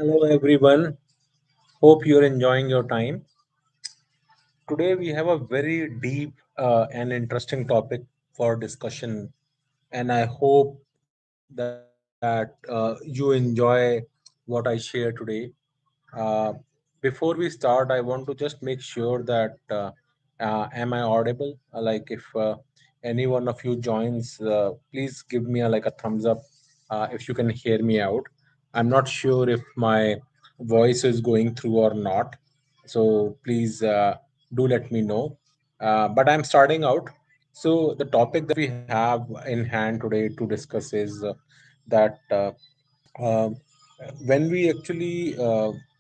Hello, everyone. Hope you're enjoying your time. Today, we have a very deep and interesting topic for discussion, and I hope that you enjoy what I share today. Uh, Before we start, I want to just make sure that am I audible? Like if any one of you joins, please give me like a thumbs up if you can hear me out. I'm not sure if my voice is going through or not, so please do let me know. But I'm starting out. So the topic that we have in hand today to discuss is that. Uh, when we actually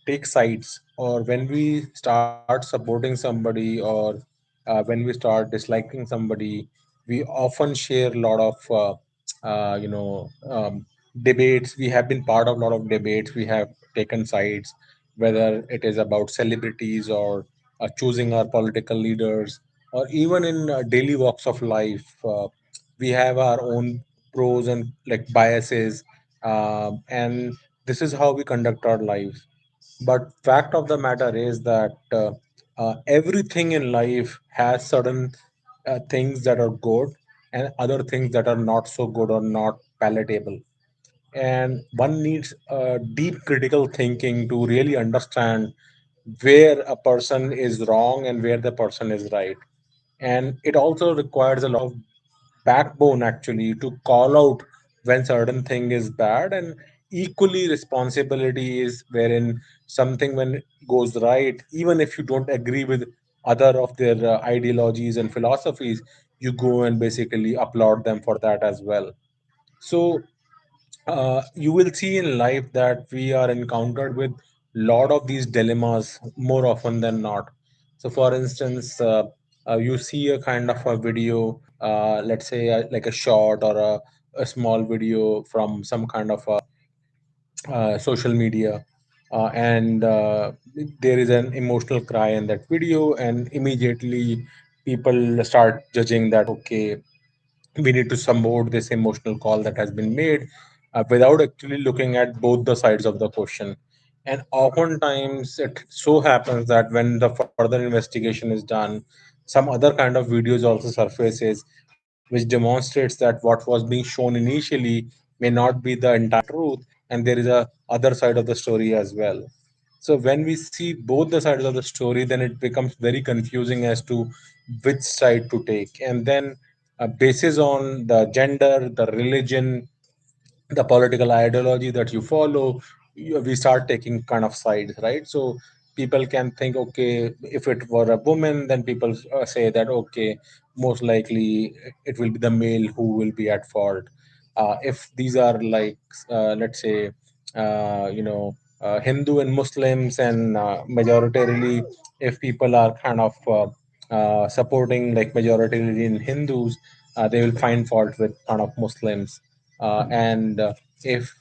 take sides, or when we start supporting somebody, or when we start disliking somebody, we often share a lot of debates. We have been part of a lot of debates. We have taken sides, whether it is about celebrities, or choosing our political leaders, or even in daily walks of life. We have our own pros and like biases, and this is how we conduct our lives. But fact of the matter is that everything in life has certain things that are good, and other things that are not so good or not palatable. And one needs deep critical thinking to really understand where a person is wrong and where the person is right. And it also requires a lot of backbone actually to call out when certain thing is bad, and equally responsibility is wherein something when it goes right, even if you don't agree with other of their ideologies and philosophies, you go and basically applaud them for that as well. So you will see in life that we are encountered with lot of these dilemmas more often than not. So for instance, you see a kind of a video, let's say like a short or a small video from some kind of a social media, and there is an emotional cry in that video, and immediately people start judging that, okay, we need to support this emotional call that has been made, without actually looking at both the sides of the question. And oftentimes it so happens that when the further investigation is done, some other kind of videos also surfaces, which demonstrates that what was being shown initially may not be the entire truth, and there is a other side of the story as well. So when we see both the sides of the story, then it becomes very confusing as to which side to take. And then basis on the gender, the religion, the political ideology that you follow, we start taking kind of sides, right? So people can think, okay, if it were a woman, then people say that, okay, most likely it will be the male who will be at fault. If these are like, let's say, Hindu and Muslims, and majoritarily, if people are kind of supporting like majoritarily in Hindus, they will find fault with kind of Muslims. And if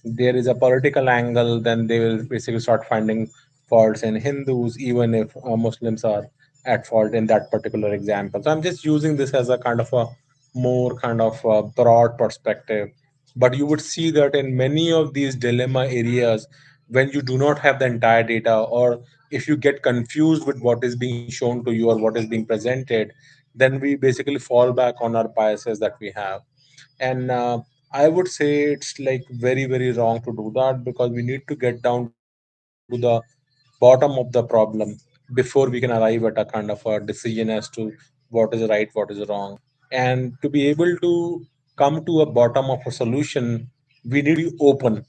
there is a political angle, then they will basically start finding faults in Hindus, even if Muslims are at fault in that particular example. So I'm just using this as a kind of a more kind of a broad perspective. But you would see that in many of these dilemma areas, when you do not have the entire data, or if you get confused with what is being shown to you or what is being presented, then we basically fall back on our biases that we have. And I would say it's like very, very wrong to do that, because we need to get down to the bottom of the problem before we can arrive at a kind of a decision as to what is right, what is wrong. And to be able to come to a bottom of a solution, we need to be open.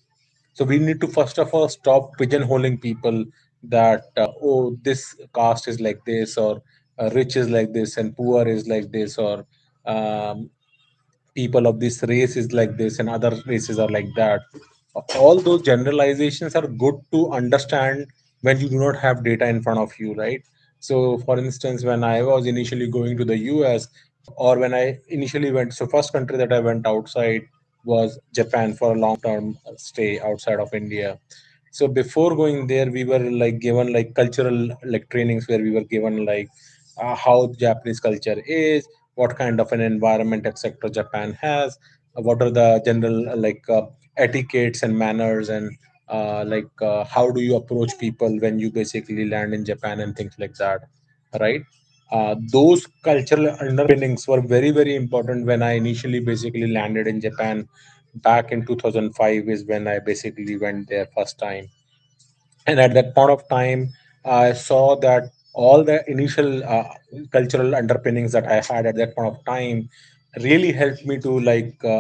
So we need to first of all stop pigeonholing people, that oh, this caste is like this, or rich is like this and poor is like this, or um, people of this race is like this and other races are like that. All those generalizations are good to understand when you do not have data in front of you, right? So for instance, when I was initially going to the US, or when I initially went, so first country that I went outside was Japan for a long term stay outside of India. So before going there, we were like given like cultural like trainings, where we were given like how Japanese culture is, what kind of an environment, etc. Japan has, what are the general etiquettes and manners, and how do you approach people when you basically land in Japan and things like that, right? Those cultural underpinnings were very, very important when I initially basically landed in Japan back in 2005 is when I basically went there first time. And at that point of time, I saw that all the initial cultural underpinnings that I had at that point of time really helped me to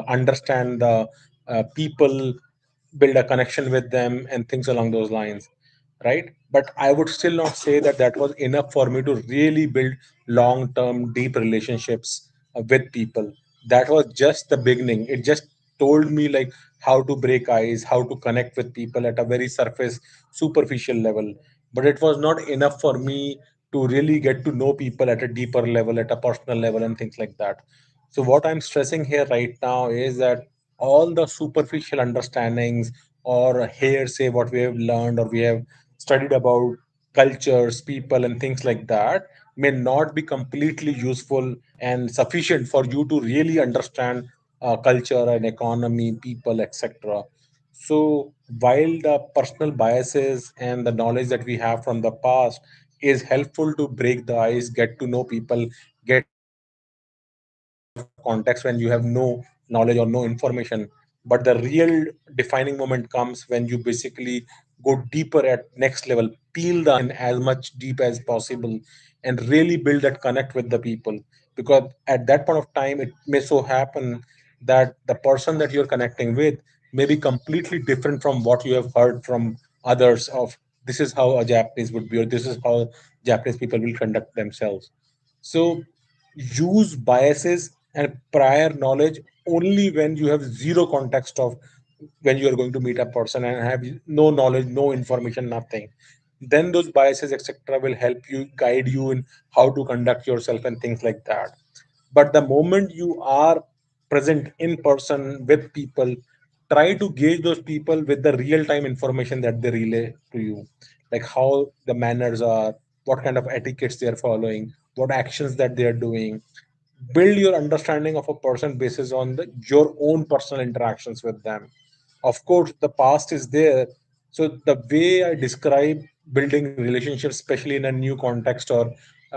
understand the people, build a connection with them, and things along those lines, right? But I would still not say that that was enough for me to really build long term deep relationships with people. That was just the beginning. It just told me like how to break ice, how to connect with people at a very surface superficial level, but it was not enough for me to really get to know people at a deeper level, at a personal level, and things like that. So what I'm stressing here right now is that all the superficial understandings or hearsay what we have learned or we have studied about cultures, people, and things like that may not be completely useful and sufficient for you to really understand culture and economy, people, etc. So, while the personal biases and the knowledge that we have from the past is helpful to break the ice, get to know people, get to know them in a certain kind of context when you have no knowledge or no information. But the real defining moment comes when you basically go deeper at next level, peel the onion as much deep as possible, and really build that connect with the people. Because at that point of time, it may so happen that the person that you're connecting with may be completely different from what you have heard from others of this is how a Japanese would be or this is how Japanese people will conduct themselves. So use biases and prior knowledge only when you have zero context of when you are going to meet a person and have no knowledge, no information, nothing. Then those biases, etc., will help you guide you in how to conduct yourself and things like that. But the moment you are present in person with people, try to gauge those people with the real time information that they relay to you, like how the manners are, what kind of etiquettes they are following, what actions that they are doing. Build your understanding of a person basis on your own personal interactions with them. Of course the past is there, so the way I describe building relationships, especially in a new context or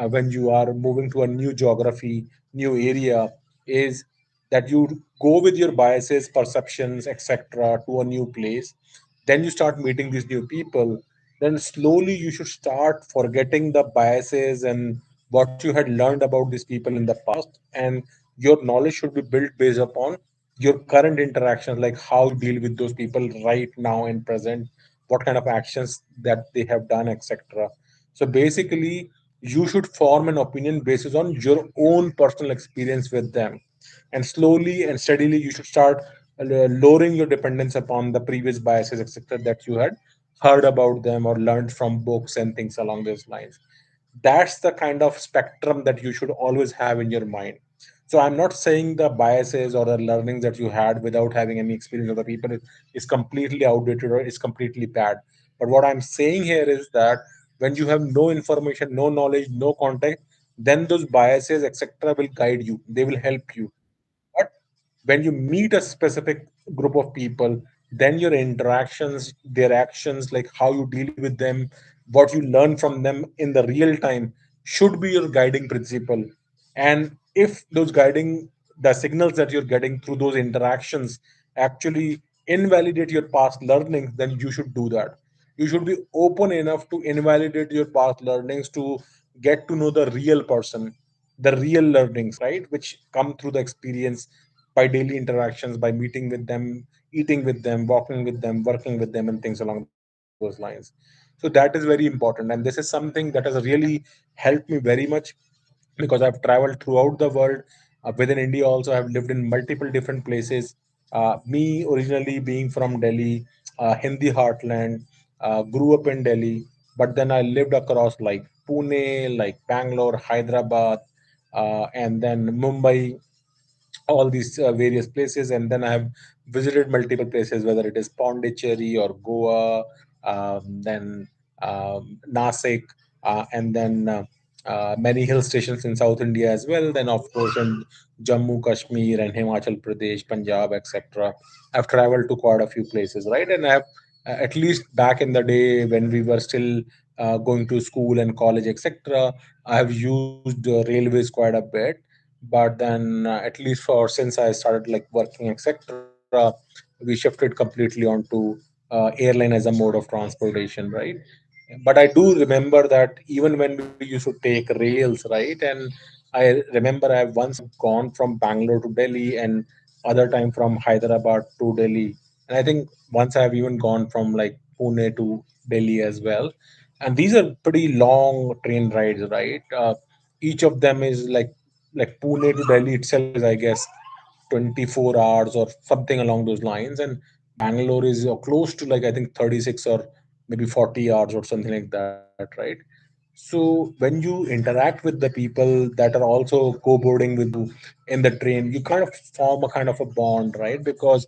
when you are moving to a new geography, new area, is that you go with your biases, perceptions, etc., to a new place. Then you start meeting these new people. Then slowly you should start forgetting the biases and what you had learned about these people in the past, and your knowledge should be built based upon your current interactions, like how you deal with those people right now in present, what kind of actions that they have done, etc. So basically you should form an opinion basis on your own personal experience with them, and slowly and steadily you should start lowering your dependence upon the previous biases, etc., that you had heard about them or learned from books and things along those lines. That's the kind of spectrum that you should always have in your mind. So I'm not saying the biases or the learnings that you had without having any experience of the people is completely outdated or is completely bad. But what I'm saying here is that when you have no information, no knowledge, no context, then those biases, etc., will guide you. They will help you. But when you meet a specific group of people, then your interactions, their actions, like how you deal with them, what you learn from them in the real time, should be your guiding principle. And if those guiding, the signals that you're getting through those interactions actually invalidate your past learnings, then you should do that. You should be open enough to invalidate your past learnings to get to know the real person, the real learnings, right, which come through the experience by daily interactions, by meeting with them, eating with them, walking with them, working with them, and things along those lines. So that is very important, and this is something that has really helped me very much because I've traveled throughout the world. Within India, also, I've lived in multiple different places. Me, originally being from Delhi, Hindi heartland, grew up in Delhi, but then I lived across like Pune, like Bangalore, Hyderabad, and then Mumbai, all these various places, and then I have visited multiple places, whether it is Pondicherry or Goa, then Nasik, and then many hill stations in South India as well. Then of course in Jammu, Kashmir, and Himachal Pradesh, Punjab, etc. I've traveled to quite a few places, right? And I've At least back in the day when we were still going to school and college, etc. I have used railways quite a bit, but then at least for since I started like working, etc., we shifted completely onto airline as a mode of transportation, right? But I do remember that even when we used to take rails, right? And I remember I have once gone from Bangalore to Delhi, and other time from Hyderabad to Delhi, and I think once I have even gone from like Pune to Delhi as well. And these are pretty long train rides, right? Each of them is like Pune to Delhi itself is, I guess, 24 hours or something along those lines, and Bangalore is close to like I think 36 or maybe 40 hours or something like that, right? So when you interact with the people that are also co-boarding with you in the train, you kind of form a kind of a bond, right? Because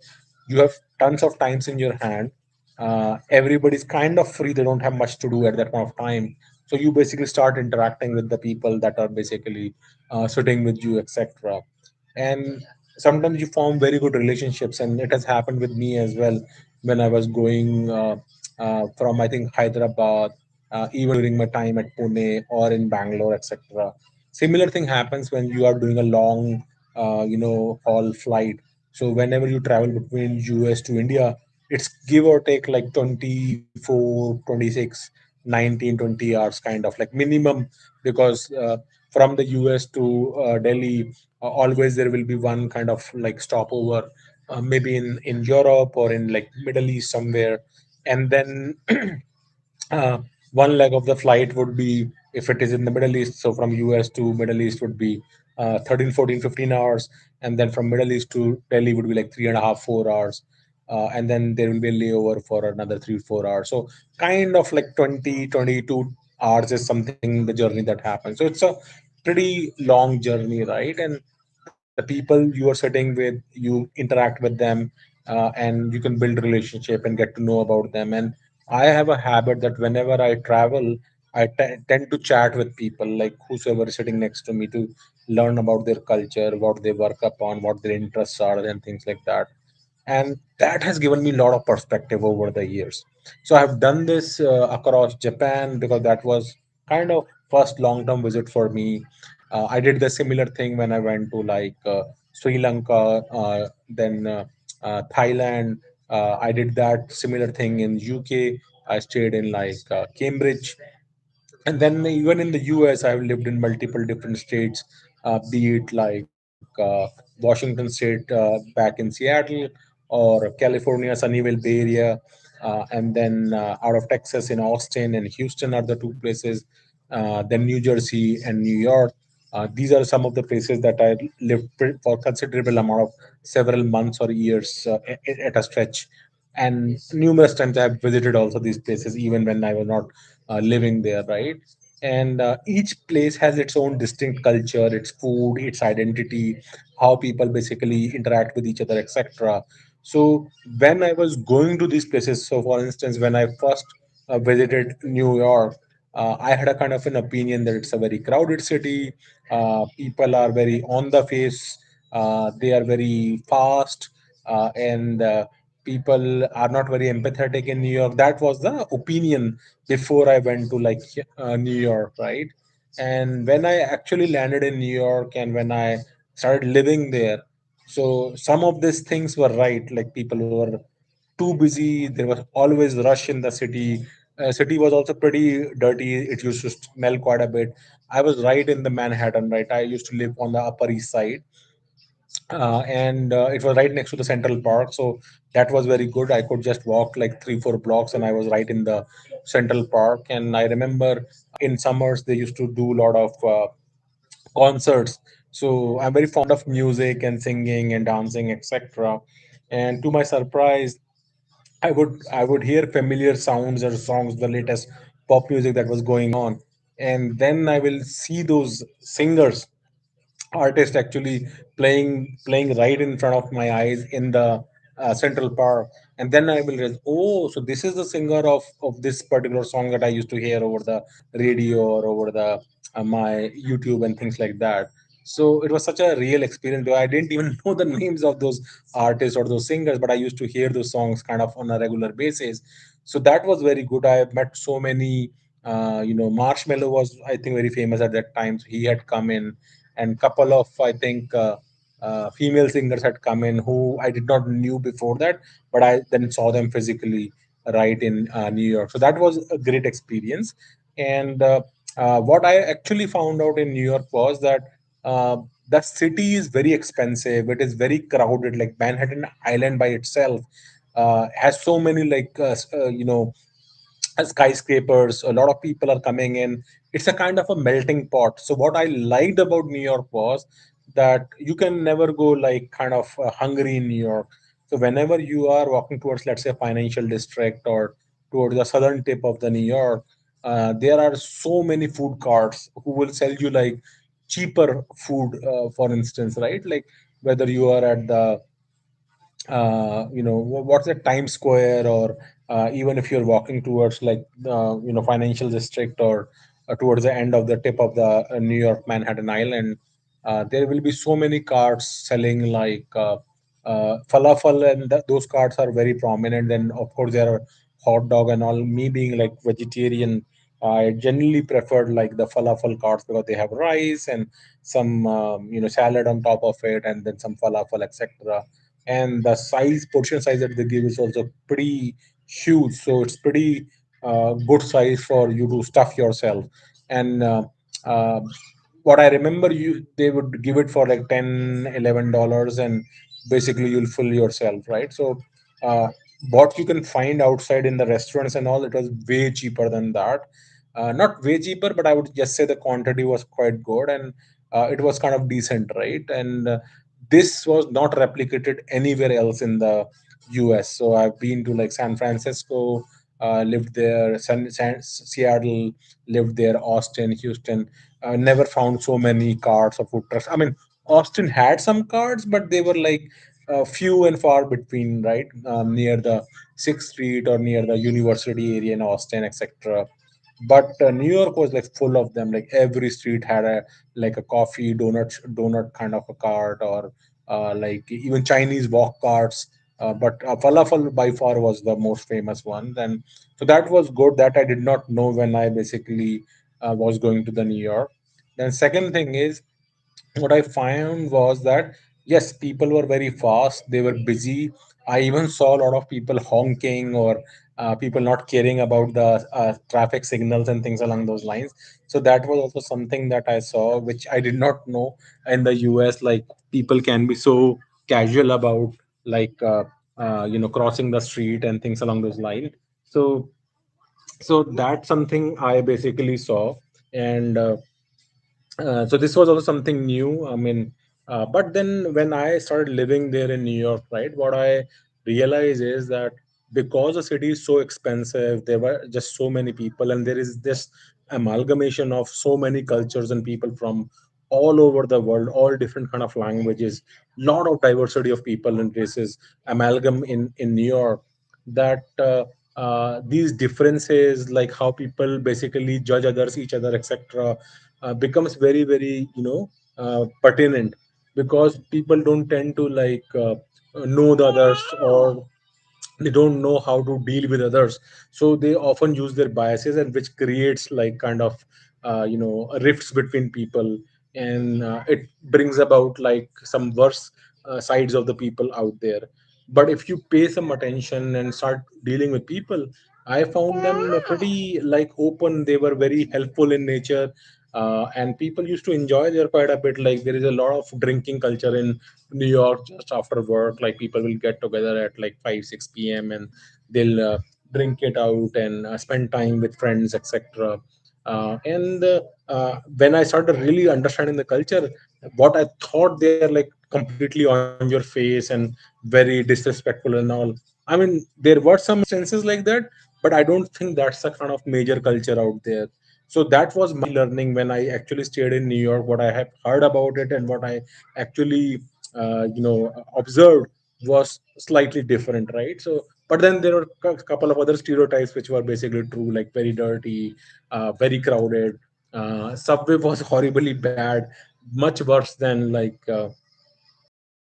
you have tons of times in your hand. Everybody's kind of free; they don't have much to do at that point of time. So you basically start interacting with the people that are basically sitting with you, etc. And sometimes you form very good relationships, and it has happened with me as well when I was going from I think Hyderabad, even during my time at Pune or in Bangalore, etc. Similar thing happens when you are doing a long, haul flight. So whenever you travel between US to India, it's give or take like 24, 26, 19, 20 hours kind of like minimum, because from the US to Delhi, always there will be one kind of like stopover, maybe in Europe or in like Middle East somewhere, and then uh, one leg of the flight would be, if it is in the Middle East, so from US to Middle East would be 13, 14, 15 hours, and then from Middle East to Delhi would be like 3.5, 4 hours. And then there will be a layover for another 3, 4 hours. So kind of like 20, 22 hours is something the journey that happens. So it's a pretty long journey, right? And the people you are sitting with, you interact with them, and you can build relationship and get to know about them. And I have a habit that whenever I travel, I tend to chat with people, like whosoever is sitting next to me, to learn about their culture, what they work upon, what their interests are, and things like that. And that has given me a lot of perspective over the years. So I've done this across Japan, because that was kind of first long term visit for me. I did the similar thing when I went to like Sri Lanka, then Thailand. I did that similar thing in UK. I stayed in like Cambridge, and then even in the US, I've lived in multiple different states, be it like Washington State, back in Seattle, or California, Sunnyvale, Bay Area, and then out of Texas in Austin and Houston are the two places. Then New Jersey and New York. These are some of the places that I lived for considerable amount of several months or years at a stretch. And numerous times I have visited also these places, even when I was not living there, right? And each place has its own distinct culture, its food, its identity, how people basically interact with each other, etc. So when I was going to these places, so for instance, when I first visited New York, I had a kind of an opinion that it's a very crowded city. People are very on the face. They are very fast, and people are not very empathetic in New York. That was the opinion before I went to like New York, right? And when I actually landed in New York and when I started living there, so some of these things were right. Like people were too busy. There was always rush in the city. City was also pretty dirty. It used to smell quite a bit. I was right in the Manhattan, right? I used to live on the Upper East Side, and it was right next to the Central Park. So that was very good. I could just walk like 3, 4 blocks, and I was right in the Central Park. And I remember in summers they used to do a lot of concerts. So I'm very fond of music and singing and dancing, etc. And to my surprise, I would hear familiar sounds or songs, the latest pop music that was going on, and then I will see those singers, artist actually playing right in front of my eyes in the Central Park. And then I will realize, oh, so this is the singer of this particular song that I used to hear over the radio or over the my YouTube and things like that. So it was such a real experience, because I didn't even know the names of those artists or those singers, but I used to hear those songs kind of on a regular basis. So that was very good. I met so many, Marshmallow was, I think, very famous at that time. So he had come in, and couple of, I think, female singers had come in who I did not knew before that, but I then saw them physically right in New York. So that was a great experience. And what I actually found out in New York was that uh, the city is very expensive. It is very crowded. Like Manhattan Island by itself has so many skyscrapers. A lot of people are coming in. It's a kind of a melting pot. So what I liked about New York was that you can never go like kind of hungry in New York. So whenever you are walking towards, let's say, financial district or towards the southern tip of the New York, there are so many food carts who will sell you like cheaper food, for instance, right? Like whether you are at the what's the Times Square, or even if you're walking towards like financial district, or towards the end of the tip of the New York Manhattan Island, there will be so many carts selling like falafel, and those carts are very prominent. Then of course there are hot dog and all. Me being like vegetarian, I generally preferred like the falafel carts because they have rice and some salad on top of it, and then some falafel, etc. And the portion size that they give is also pretty huge, so it's pretty good size for you to stuff yourself. And uh, what I remember, you they would give it for like 10, $11, and basically you'll fill yourself, right? So uh, what you can find outside in the restaurants and all, it was way cheaper than that. Not way cheaper, but I would just say the quantity was quite good, and it was kind of decent, right? And this was not replicated anywhere else in the US. So I've been to like San Francisco, lived there, Seattle, lived there, Austin, Houston. Never found so many cards or food trucks. I mean, Austin had some cards, but they were like few and far between, right? Near the Sixth Street or near the University area in Austin, etc. But New York was like full of them. Like every street had a like a coffee donut kind of a cart, or like even Chinese walk carts. But falafel by far was the most famous one. And so that was good. That I did not know when I basically was going to the New York. Then second thing is, what I found was that yes, people were very fast. They were busy. I even saw a lot of people honking, or people not caring about the traffic signals and things along those lines. So that was also something that I saw, which I did not know in the US. Like people can be so casual about like crossing the street and things along those lines. So that's something I basically saw. And so this was also something new. I mean, but then when I started living there in New York, right, what I realized is that because the city is so expensive, there were just so many people, and there is this amalgamation of so many cultures and people from all over the world, all different kind of languages, lot of diversity of people and races amalgam in New York. That these differences, like how people basically judge others, each other, etc., becomes very very pertinent, because people don't tend to like know the others, or they don't know how to deal with others. So they often use their biases, and which creates like kind of rifts between people. And it brings about like some worse sides of the people out there. But if you pay some attention and start dealing with people, I found them pretty like open. They were very helpful in nature. And people used to enjoy there quite a bit. Like there is a lot of drinking culture in New York just after work. Like people will get together at like 5 6 p.m. and they'll drink it out and spend time with friends, etc. And when I started really understanding the culture, what I thought they're like completely on your face and very disrespectful and all. I mean, there were some instances like that, but I don't think that's the kind of major culture out there. So that was my learning when I actually stayed in New York. What I have heard about it and what I actually observed was slightly different, right? So but then there were a couple of other stereotypes which were basically true, like very dirty, very crowded. Subway was horribly bad, much worse than like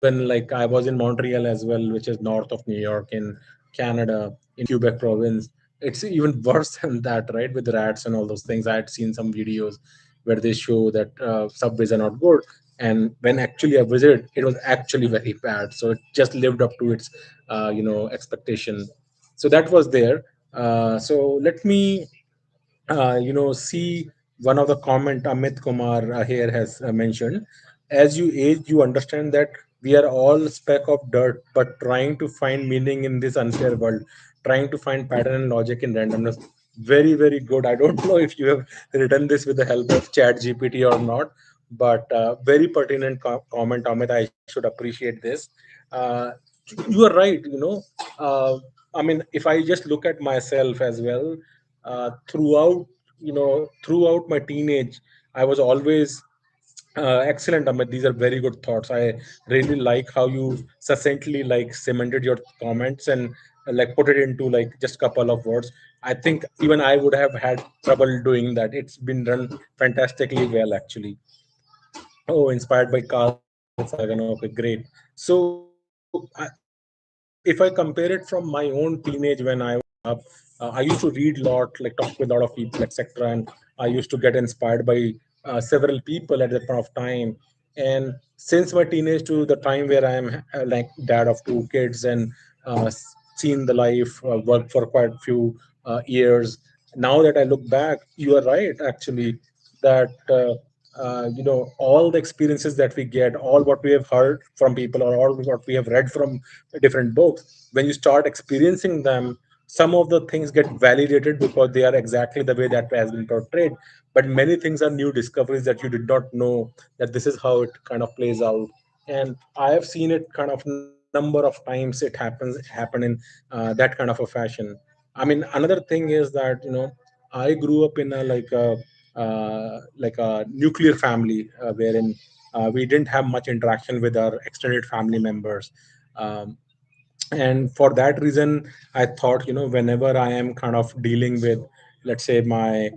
even like I was in Montreal as well, which is north of New York in Canada, in Quebec province. it's even worse than that, right? With rats and all those things. I had seen some videos where they show that subways are not good, and when actually I visited, it was actually very bad. So it just lived up to its expectation. So that was there. So let me see one of the comment Amit Kumar here has mentioned. As you age, you understand that we are all speck of dirt, but trying to find meaning in this unfair world, trying to find pattern and logic in randomness. Very, very good. I don't know if you have written this with the help of Chat GPT or not, but very pertinent comment, Amit. I should appreciate this. Uh, you are right. I mean, if I just look at myself as well, throughout my teenage, I was always excellent, Amit. These are very good thoughts. I really like how you succinctly like cemented your comments and like put it into like just couple of words. I think even I would have had trouble doing that. It's been done fantastically well, actually. Oh, inspired by Carl Sagan. Okay, great. So if I compare it from my own teenage when I was growing up, I used to read a lot, like talk with a lot of people, etc. And I used to get inspired by several people at that point of time. And since my teenage to the time where I am like dad of two kids and seen the life, worked for quite a few years. Now that I look back, you are right, actually, that all the experiences that we get, all what we have heard from people, or all what we have read from different books, when you start experiencing them, some of the things get validated because they are exactly the way that has been portrayed, but many things are new discoveries that you did not know that this is how it kind of plays out. And I have seen it kind of number of times it happen in that kind of a fashion. I mean, another thing is that I grew up in a like a nuclear family, wherein we didn't have much interaction with our extended family members. Um, and for that reason, I thought, whenever I am kind of dealing with, let's say, my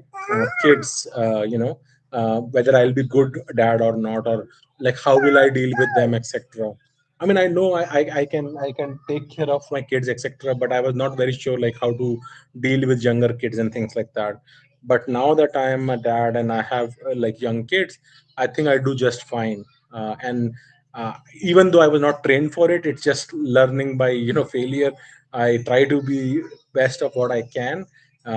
kids, whether I'll be good dad or not, or like how will I deal with them, etc. I mean, I know I can take care of my kids, etc., but I was not very sure like how to deal with younger kids and things like that. But now that I am a dad and I have like young kids, I think I do just fine. And even though I was not trained for it, it's just learning by failure. I try to be best of what I can.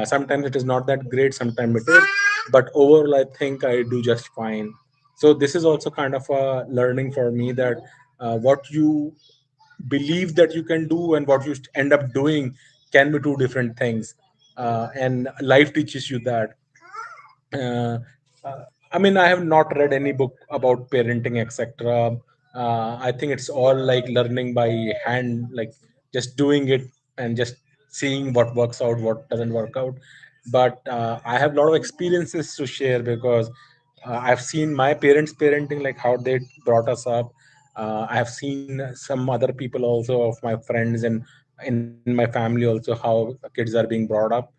Sometimes it is not that great, sometimes it is, but overall I think I do just fine. So this is also kind of a learning for me that what you believe that you can do and what you end up doing can be two different things, and life teaches you that. uh, I mean, I have not read any book about parenting, etc. I think it's all like learning by hand, like just doing it and just seeing what works out, what doesn't work out. But I have a lot of experiences to share because I've seen my parents parenting, like how they brought us up. I have seen some other people also of my friends and in my family also how kids are being brought up.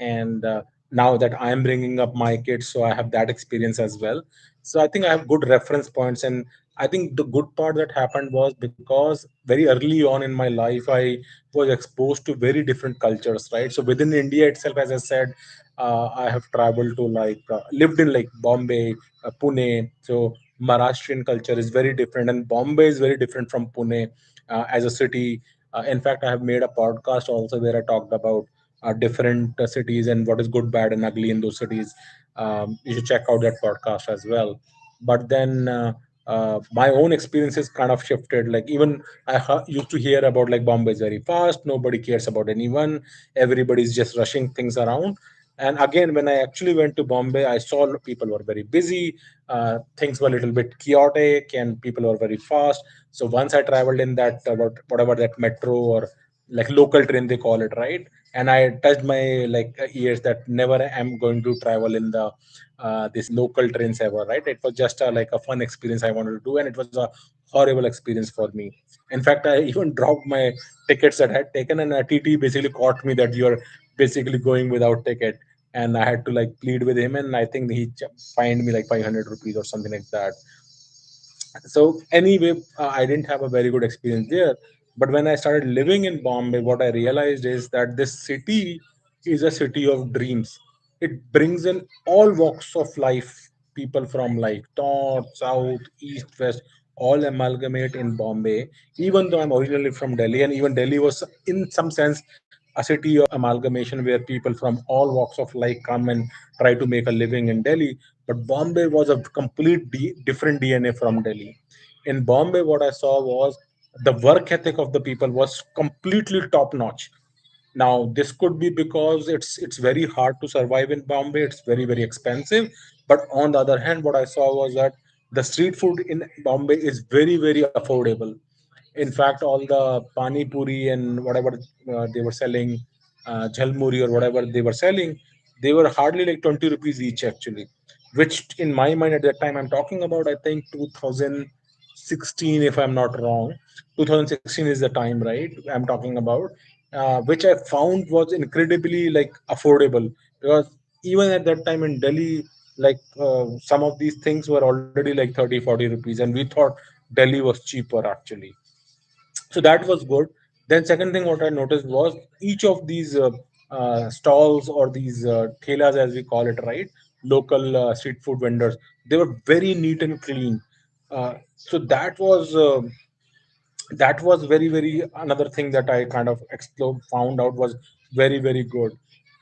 And Now that I am bringing up my kids, so I have that experience as well. So I think I have good reference points, and I think the good part that happened was because very early on in my life I was exposed to very different cultures, right? So within India itself, as I said, I have traveled to like lived in like Bombay, Pune. So Maharashtrian culture is very different, and Bombay is very different from Pune as a city. In fact, I have made a podcast also where I talked about different cities and what is good, bad, and ugly in those cities. You should check out that podcast as well. But then my own experiences kind of shifted. Like even used to hear about like Bombay is very fast, nobody cares about anyone, everybody's just rushing things around. And again, when I actually went to Bombay, I saw people were very busy, things were a little bit chaotic, and people were very fast. So once I traveled in that whatever that metro or like local train they call it, right? And I touched my like ears that never am going to travel in the this local trains ever, right? It was just like a fun experience I wanted to do, and it was a horrible experience for me. In fact, I even dropped my tickets that I had taken, and a TT basically caught me that you're basically going without ticket, and I had to like plead with him, and I think he fined me like 500 rupees or something like that. So anyway, I didn't have a very good experience there. But when I started living in Bombay, what I realized is that this city is a city of dreams. It brings in all walks of life, people from like north, south, east, west, all amalgamate in Bombay. Even though I'm originally from Delhi, and even Delhi was, in some sense, a city of amalgamation where people from all walks of life come and try to make a living in Delhi. But Bombay was a complete different DNA from Delhi. In Bombay, what I saw was the work ethic of the people was completely top notch. Now, this could be because it's very hard to survive in Bombay. It's very expensive. But on the other hand, what I saw was that the street food in Bombay is very affordable. In fact, all the pani puri and whatever they were selling, jhalmuri or whatever they were selling, they were hardly like 20 rupees each actually. Which in my mind at that time, I'm talking about, I think 2016, if I'm not wrong. 2016 is the time, right? I'm talking about, which I found was incredibly like affordable, because even at that time in Delhi, like some of these things were already like 30-40 rupees, and we thought Delhi was cheaper actually. So that was good. Then second thing what I noticed was each of these stalls, or these thelas as we call it, right, local street food vendors, they were very neat and clean. So that was very another thing that I kind of found out was very good.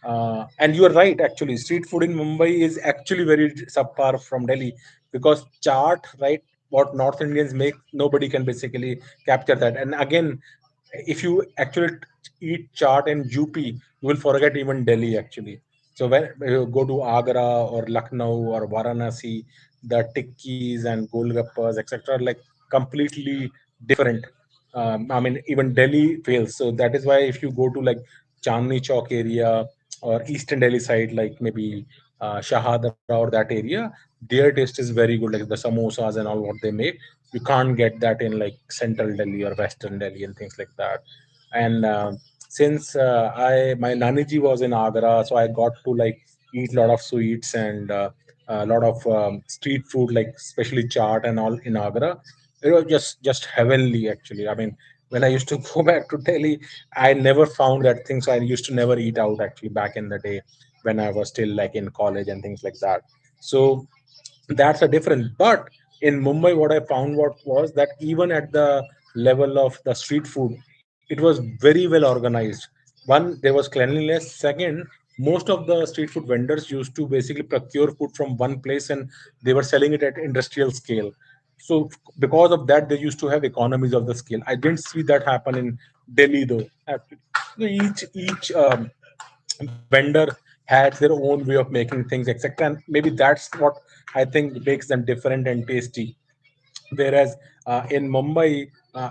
And you are right, actually street food in Mumbai is actually very subpar from Delhi, because chaat, right, what North Indians make, nobody can basically capture that. And again, if you actually eat chaat in UP, you will forget even Delhi actually. So when you go to Agra or Lucknow or Varanasi, the tikkis and golgappas, etc., like completely different. I mean, even Delhi fails. So that is why if you go to like Chandni Chowk area or Eastern Delhi side, like maybe Shahadra or that area, their taste is very good. Like the samosas and all what they make, you can't get that in like Central Delhi or Western Delhi and things like that. And since I my naniji was in Agra, so I got to like eat a lot of sweets and a lot of street food, like especially chaat and all in Agra. It was just heavenly actually. I mean, when I used to go back to Delhi, I never found that thing. So I used to never eat out actually back in the day when I was still like in college and things like that. So that's a difference. But in Mumbai, what I found what was that even at the level of the street food, it was very well organized. One, there was cleanliness. Second, most of the street food vendors used to basically procure food from one place, and they were selling it at industrial scale. So because of that, they used to have economies of the scale. I didn't see that happen in Delhi though. Actually, so each vendor had their own way of making things, etc. And maybe that's what I think makes them different and tasty. Whereas in Mumbai,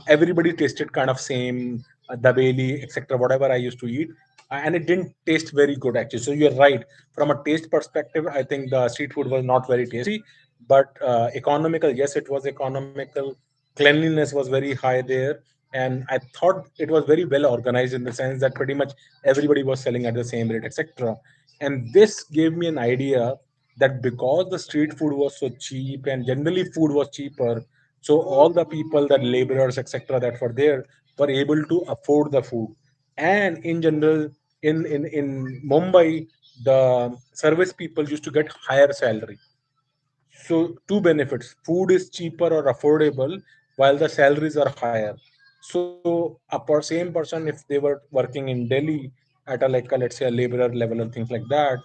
everybody tasted kind of same, dabeli, etc. Whatever I used to eat, and it didn't taste very good actually. So you're right. From a taste perspective, I think the street food was not very tasty, but economical. Yes, it was economical. Cleanliness was very high there, and I thought it was very well organized in the sense that pretty much everybody was selling at the same rate, etc. And this gave me an idea that because the street food was so cheap and generally food was cheaper, so all the people, the laborers, etc., that were there were able to afford the food. And in general, in Mumbai, the service people used to get higher salary. So two benefits: food is cheaper or affordable, while the salaries are higher. So a same person, if they were working in Delhi at a like a, let's say a laborer level or things like that,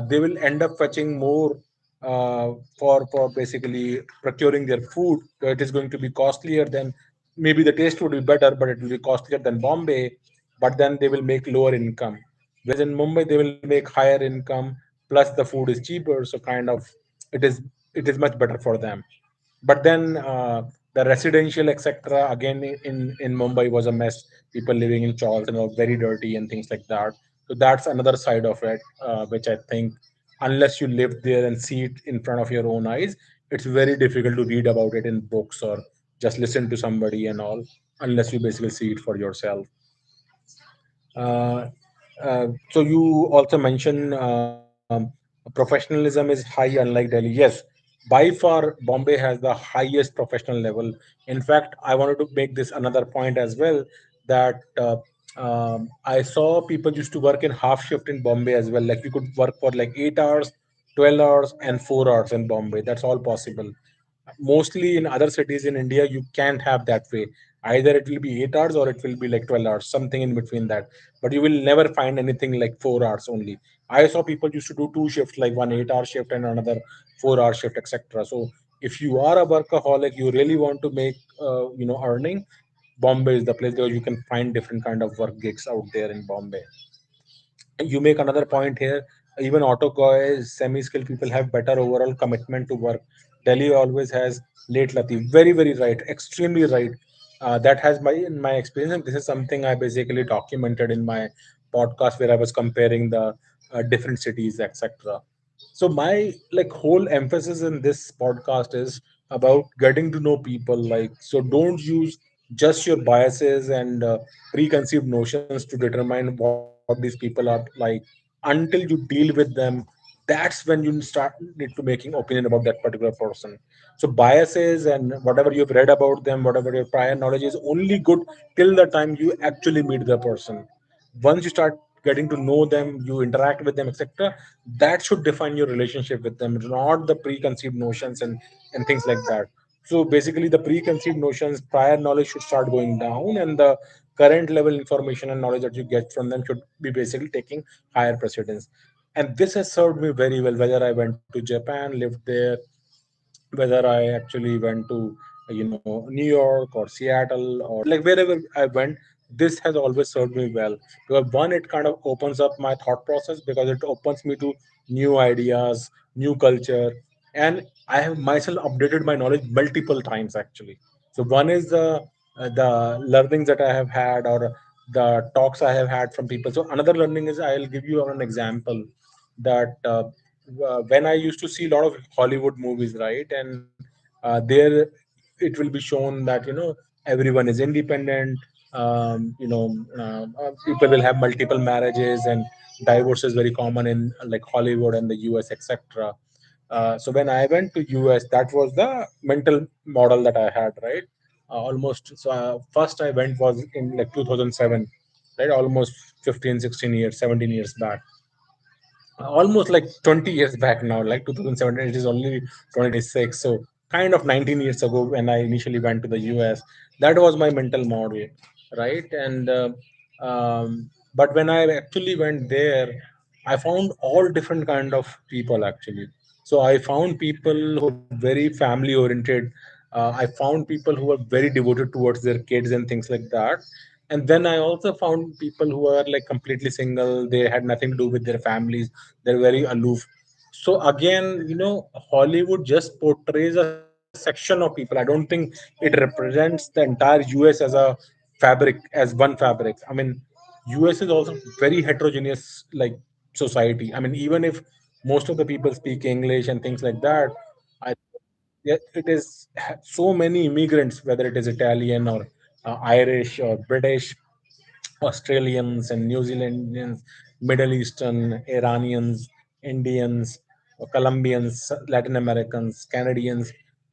they will end up fetching more for basically procuring their food. So it is going to be costlier than, maybe the taste would be better, but it will be costlier than Bombay. But then they will make lower income. Whereas in Mumbai, they will make higher income, plus the food is cheaper. So kind of it is it is much better for them. But then the residential, etc., again in Mumbai was a mess. People living in chawls and all very dirty and things like that. So that's another side of it, which I think unless you live there and see it in front of your own eyes, it's very difficult to read about it in books or just listen to somebody and all, unless you basically see it for yourself. uh, so you also mentioned professionalism is high unlike Delhi. Yes, by far Bombay has the highest professional level. In fact, I wanted to make this another point as well, that I saw people used to work in half shift in Bombay as well. Like you could work for like 8 hours, 12 hours, and 4 hours in Bombay. That's all possible. Mostly in other cities in India, you can't have that way. Either it will be 8 hours or it will be like 12 hours, something in between that. But you will never find anything like 4 hours only. I saw people used to do two shifts, like one 8 hour shift and another 4 hour shift, etc. So if you are a workaholic, you really want to make earning. Bombay is the place where you can find different kind of work gigs out there in Bombay. You make another point here. Even auto guys, semi-skilled people have better overall commitment to work. Delhi always has late Latif. Very, very right. Extremely right. That has my in my experience, and this is something I basically documented in my podcast where I was comparing the different cities, etc. So my like whole emphasis in this podcast is about getting to know people. Like, so don't use just your biases and preconceived notions to determine what these people are like until you deal with them. That's when you start need to making opinion about that particular person. So biases and whatever you've read about them, whatever your prior knowledge is only good till the time you actually meet the person. Once you start getting to know them, you interact with them, etc., that should define your relationship with them, not the preconceived notions and things like that. So basically the preconceived notions, prior knowledge should start going down, and the current level information and knowledge that you get from them should be basically taking higher precedence. And this has served me very well, whether I went to Japan, lived there, whether I actually went to New York or Seattle or like wherever I went. This has always served me well because one, it kind of opens up my thought process because it opens me to new ideas, new culture, and I have myself updated my knowledge multiple times actually. So one is the learnings that I have had or the talks I have had from people. So another learning is, I'll give you an example that when I used to see a lot of Hollywood movies, right, and there it will be shown that everyone is independent. People will have multiple marriages, and divorce is very common in like Hollywood and the US, etc. So when I went to US, that was the mental model that I had, right? Almost. So first I went was in like 2007, right? Almost 15, 16 years, 17 years back, almost like 20 years back now, like 2017. It is only 2026, so kind of 19 years ago when I initially went to the US. That was my mental model, right? And but when I actually went there, I found all different kind of people actually. So I found people who are very family oriented. I found people who are very devoted towards their kids and things like that. And then I also found people who are like completely single. They had nothing to do with their families. They're very aloof. So again, Hollywood just portrays a section of people. I don't think it represents the entire US as a fabric, as one fabric. I mean, US is also very heterogeneous like society. I mean, even if most of the people speak English and things like that, I yeah, it is so many immigrants, whether it is Italian or Irish or British, Australians and New Zealanders, Middle Eastern, Iranians, Indians, Colombians, Latin Americans, Canadians.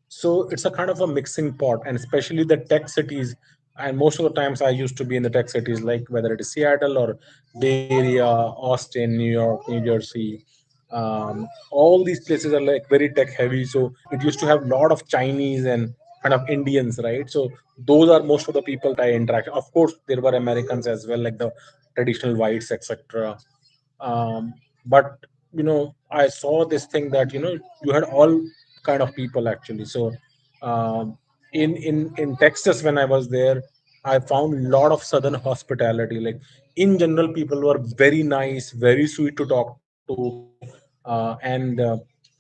So it's a kind of a mixing pot, and especially the tech cities. And most of the times, I used to be in the tech cities, like whether it is Seattle or Bay Area, Austin, New York, New Jersey. All these places are like very tech heavy. So it used to have a lot of Chinese and kind of Indians, right? So those are most of the people that I interact. Of course, there were Americans as well, like the traditional whites, etc. Um, but I saw this thing that you had all kind of people actually. So um, in Texas when I was there, I found a lot of southern hospitality. Like in general, people were very nice, very sweet to talk to, and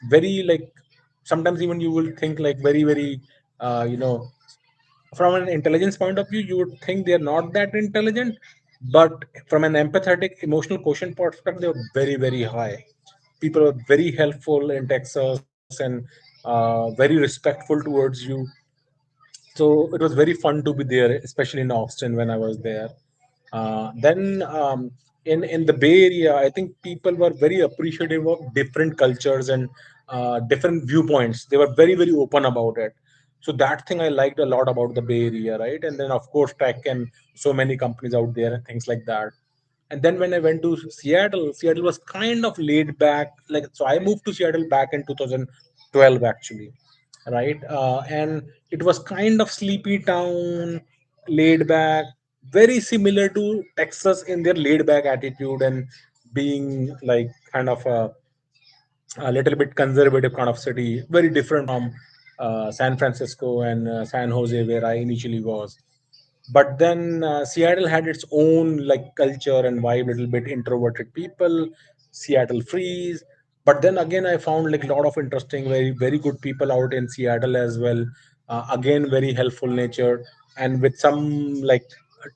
very like sometimes even you will think like very very from an intelligence point of view, you would think they're not that intelligent, but from an empathetic emotional quotient perspective, they're very very high. People are very helpful in Texas and very respectful towards you. So it was very fun to be there, especially in Austin when I was there. Then in the Bay Area, I think people were very appreciative of different cultures and different viewpoints. They were very very open about it. So that thing I liked a lot about the Bay Area, right? And then of course tech and so many companies out there and things like that. And then when I went to Seattle, Seattle was kind of laid back. Like, so I moved to Seattle back in 2012 actually, right? And it was kind of sleepy town, laid back, very similar to Texas in their laid back attitude and being like kind of a little bit conservative kind of city, very different from San Francisco and San Jose, where I initially was. But then Seattle had its own like culture and vibe, little bit introverted people, Seattle freeze. But then again, I found like a lot of interesting, very good people out in Seattle as well. Again, very helpful nature and with some like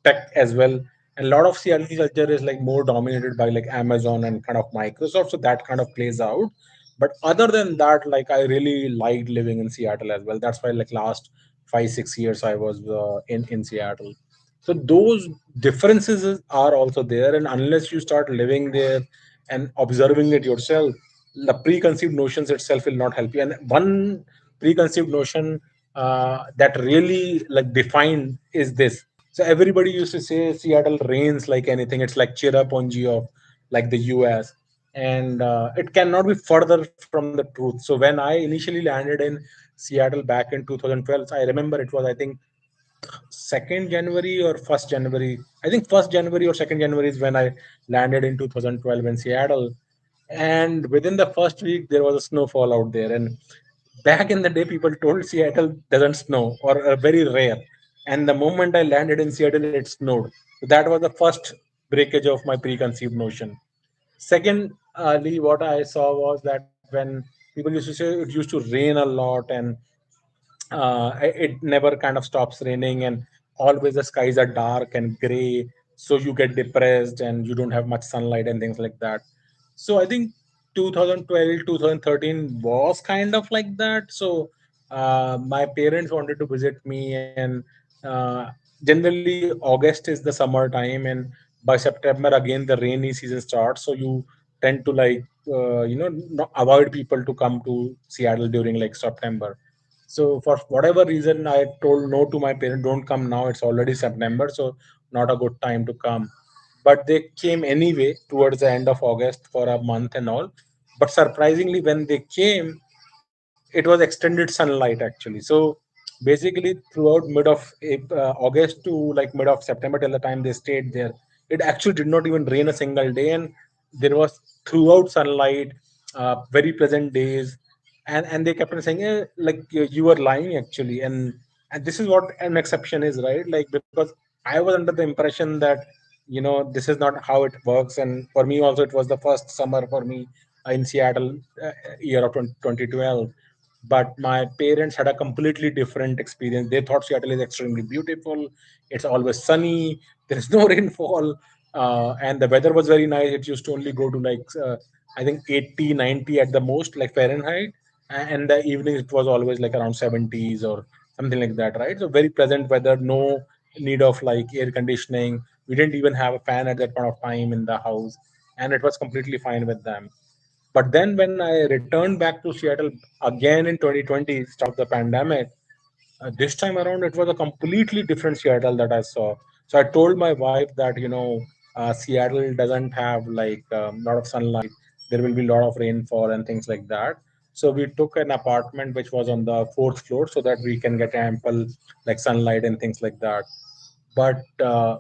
tech as well. And a lot of Seattle culture is like more dominated by like Amazon and kind of Microsoft, so that kind of plays out. But other than that, like I really liked living in Seattle as well. That's why like last 5 6 years I was in Seattle. So those differences are also there, and unless you start living there and observing it yourself, the preconceived notions itself will not help you. And one preconceived notion that really like defined is this. So everybody used to say Seattle rains like anything. It's like Cherrapunji of like the US, and it cannot be further from the truth. So when I initially landed in Seattle back in 2012, I remember it was, I think, 2nd January or 1st January. I think 1st January or 2nd January is when I landed in 2012 in Seattle. And within the first week, there was a snowfall out there. And back in the day, people told Seattle doesn't snow or very rare. And the moment I landed in Seattle, it snowed. So that was the first breakage of my preconceived notion. Second, Lee, what I saw was that when people used to say it used to rain a lot and it never kind of stops raining, and always the skies are dark and gray, so you get depressed and you don't have much sunlight and things like that. So I think 2012 2013 was kind of like that. So my parents wanted to visit me, and generally August is the summer time, and by September again the rainy season starts, so you tend to like avoid people to come to Seattle during like September. So for whatever reason, I told no to my parents, don't come now. It's already September, so not a good time to come. But they came anyway towards the end of August for a month and all. But surprisingly, when they came, it was extended sunlight actually. So basically, throughout August to like mid of September till the time they stayed there, it actually did not even rain a single day, and there was throughout sunlight, very pleasant days. And they kept on saying, like you were lying actually. And this is what an exception is, right? Like, because I was under the impression that this is not how it works. And for me also, it was the first summer for me in Seattle, year of 2012. But my parents had a completely different experience. They thought Seattle is extremely beautiful. It's always sunny. There is no rainfall, and the weather was very nice. It used to only go to like I think 80, 90 at the most, like Fahrenheit. And the evening it was always like around 70s or something like that, right? So very pleasant weather, no need of like air conditioning. We didn't even have a fan at that point of time in the house, and it was completely fine with them. But then when I returned back to Seattle again in 2020, start of the pandemic, this time around, it was a completely different Seattle that I saw. So I told my wife that Seattle doesn't have like a lot of sunlight. There will be a lot of rainfall and things like that. So we took an apartment which was on the fourth floor so that we can get ample like sunlight and things like that. But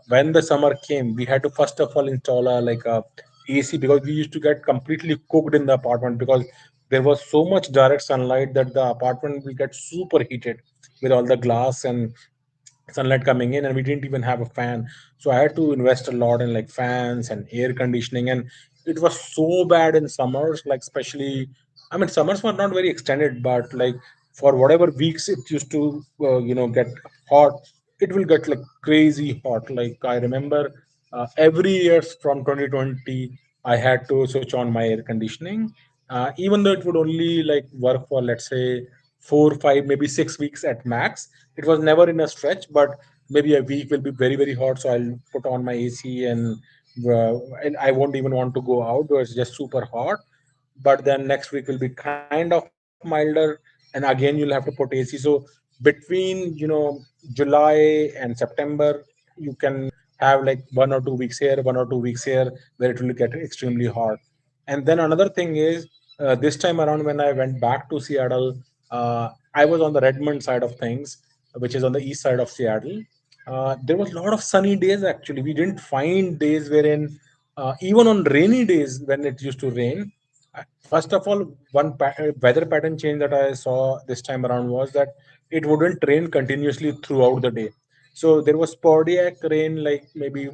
when the summer came, we had to first of all install a like a AC, because we used to get completely cooked in the apartment, because there was so much direct sunlight that the apartment will get super heated with all the glass and sunlight coming in, and we didn't even have a fan. So I had to invest a lot in like fans and air conditioning. And it was so bad in summers, like especially, I mean, summers were not very extended, but like for whatever weeks it used to get hot, it will get like crazy hot. Like I remember every year from 2020 I had to switch on my air conditioning, even though it would only like work for, let's say, 4 5 maybe 6 weeks at max. It was never in a stretch, but maybe a week will be very very hot, so I'll put on my AC, and I won't even want to go out because it's just super hot. But then next week will be kind of milder, and again you'll have to put AC. So between July and September, you can have like 1 or 2 weeks here, 1 or 2 weeks here, where it will get extremely hot. And then another thing is, this time around when I went back to Seattle, I was on the Redmond side of things, which is on the east side of Seattle. There was a lot of sunny days actually. We didn't find days wherein, even on rainy days when it used to rain. First of all, one weather pattern change that I saw this time around was that it wouldn't rain continuously throughout the day. So there was sporadic rain, like maybe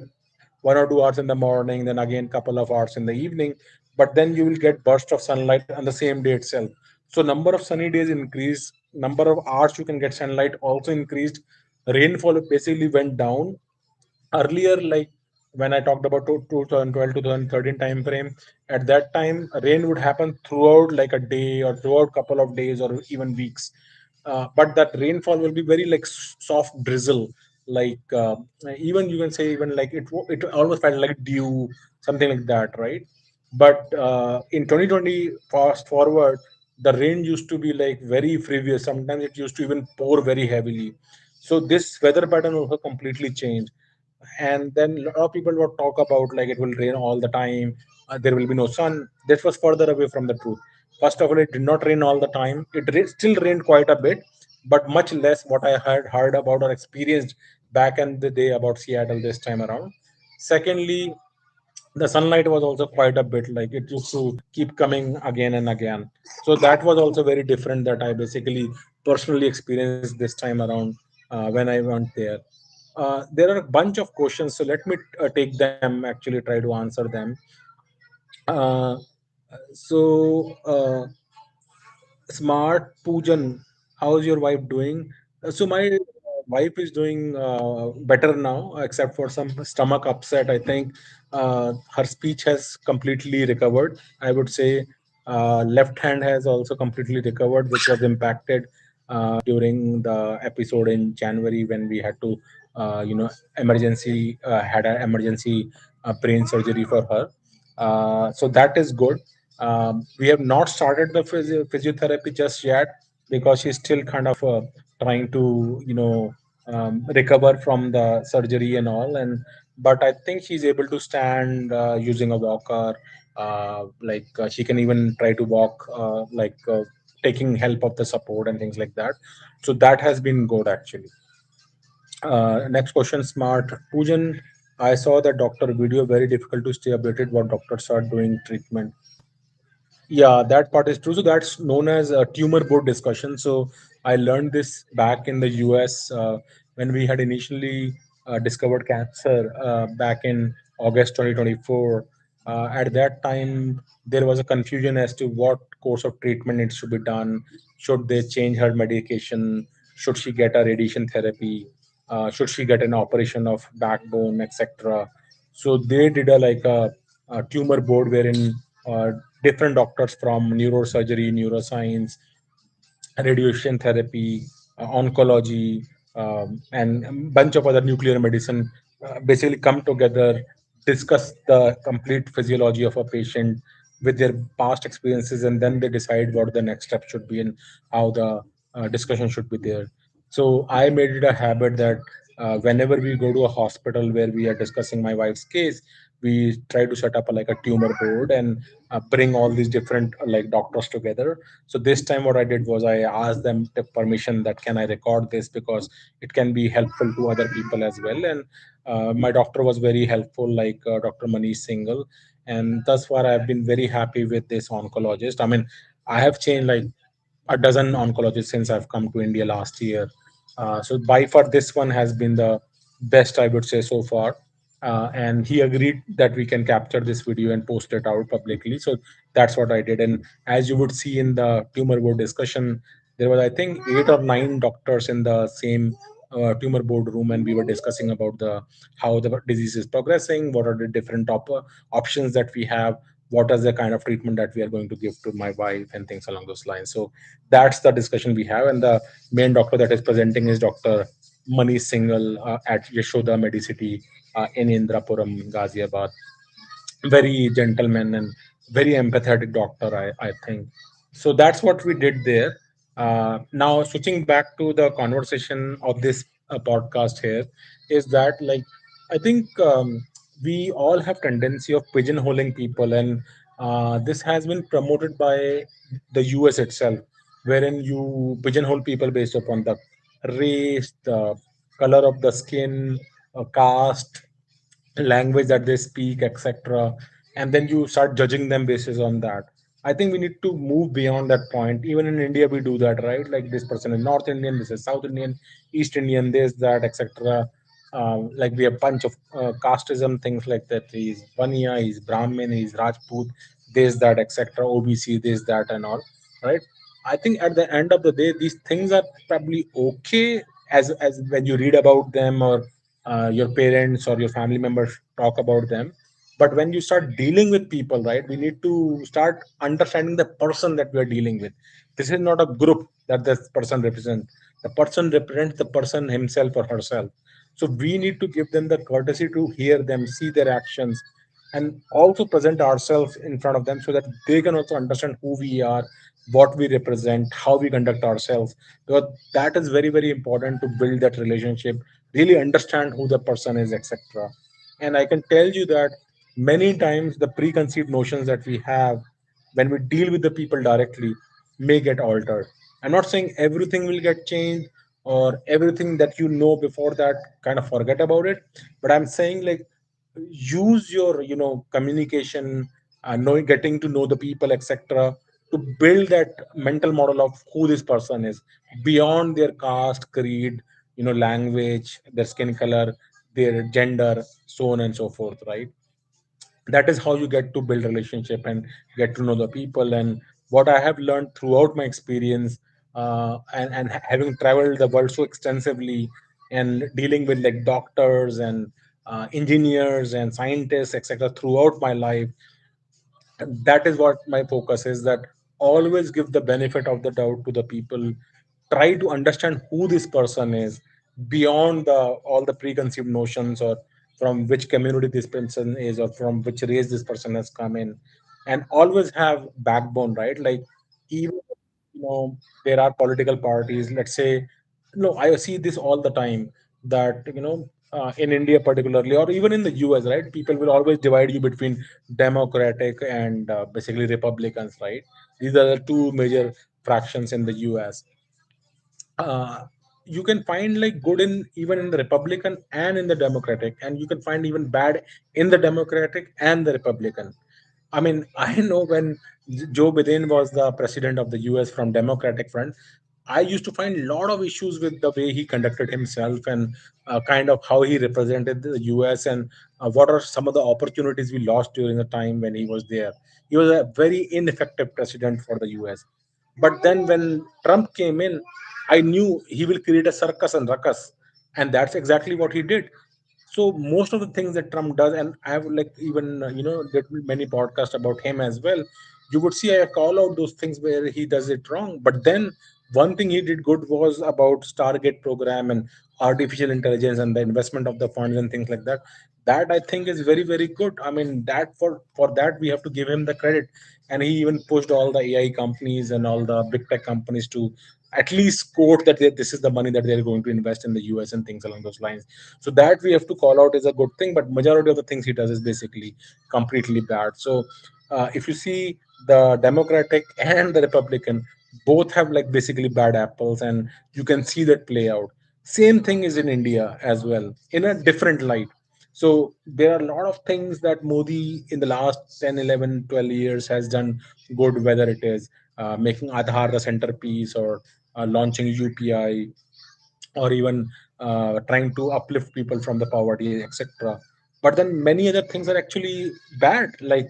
1 or 2 hours in the morning, then again couple of hours in the evening. But then you will get burst of sunlight on the same day itself. So number of sunny days increased, number of hours you can get sunlight also increased. Rainfall basically went down. Earlier, like when I talked about 2012 2013 time frame, at that time rain would happen throughout like a day or throughout couple of days or even weeks. But that rainfall will be very like soft drizzle, like even you can say even like it almost felt like dew, something like that, right? But in 2020, fast forward, the rain used to be like very frivolous. Sometimes it used to even pour very heavily. So this weather pattern also completely changed. And then a lot of people would talk about like it will rain all the time, there will be no sun. This was further away from the truth. First of all, it did not rain all the time. Still rained quite a bit, but much less what I had heard about or experienced back in the day about Seattle this time around. Secondly, the sunlight was also quite a bit, like it used to keep coming again and again. So that was also very different that I basically personally experienced this time around, when I went there. There are a bunch of questions, so let me take them, actually try to answer them. uh, so Smart Pujan, how's your wife doing? So my wife is doing better now, except for some stomach upset. I think her speech has completely recovered. I would say left hand has also completely recovered, which was impacted during the episode in January when we had to, had an emergency brain surgery for her. So that is good. We have not started the physiotherapy just yet because she's still kind of trying to, recover from the surgery and all. And but I think she's able to stand using a walker. She can even try to walk, taking help of the support and things like that. So that has been good actually. Next question, Smart Pujan. I saw the doctor video. Very difficult to stay updated what doctors are doing treatment. Yeah, that part is true. So that's known as a tumor board discussion. So I learned this back in the US, when we had initially discovered cancer back in August 2024. At that time, there was a confusion as to what course of treatment needs to be done. Should they change her medication? Should she get a radiation therapy? Should she get an operation of backbone, etc.? So they did a tumor board wherein uh, different doctors from neurosurgery, neuroscience, radiation therapy, oncology, and a bunch of other nuclear medicine basically come together, discuss the complete physiology of a patient with their past experiences, and then they decide what the next step should be and how the discussion should be there. So I made it a habit that whenever we go to a hospital where we are discussing my wife's case, we try to set up like a tumor board and bring all these different like doctors together. So this time what I did was I asked them the permission that can I record this because it can be helpful to other people as well. And my doctor was very helpful, like Dr. Manish Singhal. And thus far I've been very happy with this oncologist. I mean, I have changed like a dozen oncologists since I've come to India last year. So by far, this one has been the best, I would say, so far. And he agreed that we can capture this video and post it out publicly. So that's what I did. And as you would see in the tumor board discussion, there was, I think, 8 or 9 doctors in the same tumor board room, and we were discussing about the how the disease is progressing, what are the different options that we have, what is the kind of treatment that we are going to give to my wife, and things along those lines. So that's the discussion we have. And the main doctor that is presenting is Dr. Manish Singhal at Yashoda Medicity in Indrapuram, Ghaziabad. Very gentleman and very empathetic doctor, I think. So that's what we did there. Now, switching back to the conversation of this podcast here, is that like I think we all have tendency of pigeonholing people, and this has been promoted by the US itself, wherein you pigeonhole people based upon the race, the color of the skin, caste, language that they speak, etc. And then you start judging them basis on that. I think we need to move beyond that point. Even in India, we do that, right? Like this person is North Indian, this is South Indian, East Indian, this, that, etc. Like we have bunch of casteism things like that. He's Vanya, he's Brahmin, he's Rajput, this, that, etc. OBC, this, that, and all, right? I think at the end of the day, these things are probably okay as when you read about them, or your parents or your family members talk about them. But when you start dealing with people, right, we need to start understanding the person that we are dealing with. This is not a group that this person represents. The person represents the person himself or herself. So we need to give them the courtesy to hear them, see their actions, and also present ourselves in front of them so that they can also understand who we are, what we represent, how we conduct ourselves. Because that is very, very important to build that relationship, really understand who the person is, etc. And I can tell you that many times the preconceived notions that we have when we deal with the people directly may get altered. I'm not saying everything will get changed, or everything that you know before that kind of forget about it, but I'm saying like use your communication, knowing, getting to know the people, etc., to build that mental model of who this person is beyond their caste, creed, language, their skin color, their gender, so on and so forth, right? That is how you get to build relationship and get to know the people. And what I have learned throughout my experience, and having traveled the world so extensively, and dealing with like doctors and engineers and scientists, etc., throughout my life, that is what my focus is, that always give the benefit of the doubt to the people. Try to understand who this person is beyond the all the preconceived notions, or from which community this person is, or from which race this person has come in. And always have backbone, right? Like, even there are political parties, let's say, no, I see this all the time, that in India particularly, or even in the US, right, people will always divide you between democratic and basically republicans, right? These are the two major fractions in the US. uh, you can find like good in even in the republican and in the democratic, and you can find even bad in the democratic and the republican. I mean, I know when Joe Biden was the president of the US from Democratic Front, I used to find a lot of issues with the way he conducted himself, and kind of how he represented the US, and what are some of the opportunities we lost during the time when he was there. He was a very ineffective president for the US. But then when Trump came in, I knew he will create a circus and ruckus, and that's exactly what he did. So most of the things that Trump does, and I have like even did many podcasts about him as well. You would see I call out those things where he does it wrong, but then one thing he did good was about Stargate program and artificial intelligence and the investment of the funds and things like that. That I think is very, very good. I mean, that for that we have to give him the credit. And he even pushed all the AI companies and all the big tech companies to at least quote that this is the money that they're going to invest in the US and things along those lines. So that we have to call out is a good thing, but majority of the things he does is basically completely bad. So if you see the Democratic and the Republican, both have like basically bad apples, and you can see that play out. Same thing is in India as well, in a different light. So there are a lot of things that Modi in the last 10, 11, 12 years has done good, whether it is making Aadhaar the centerpiece, or launching UPI, or even trying to uplift people from the poverty, etc. But then many other things are actually bad, like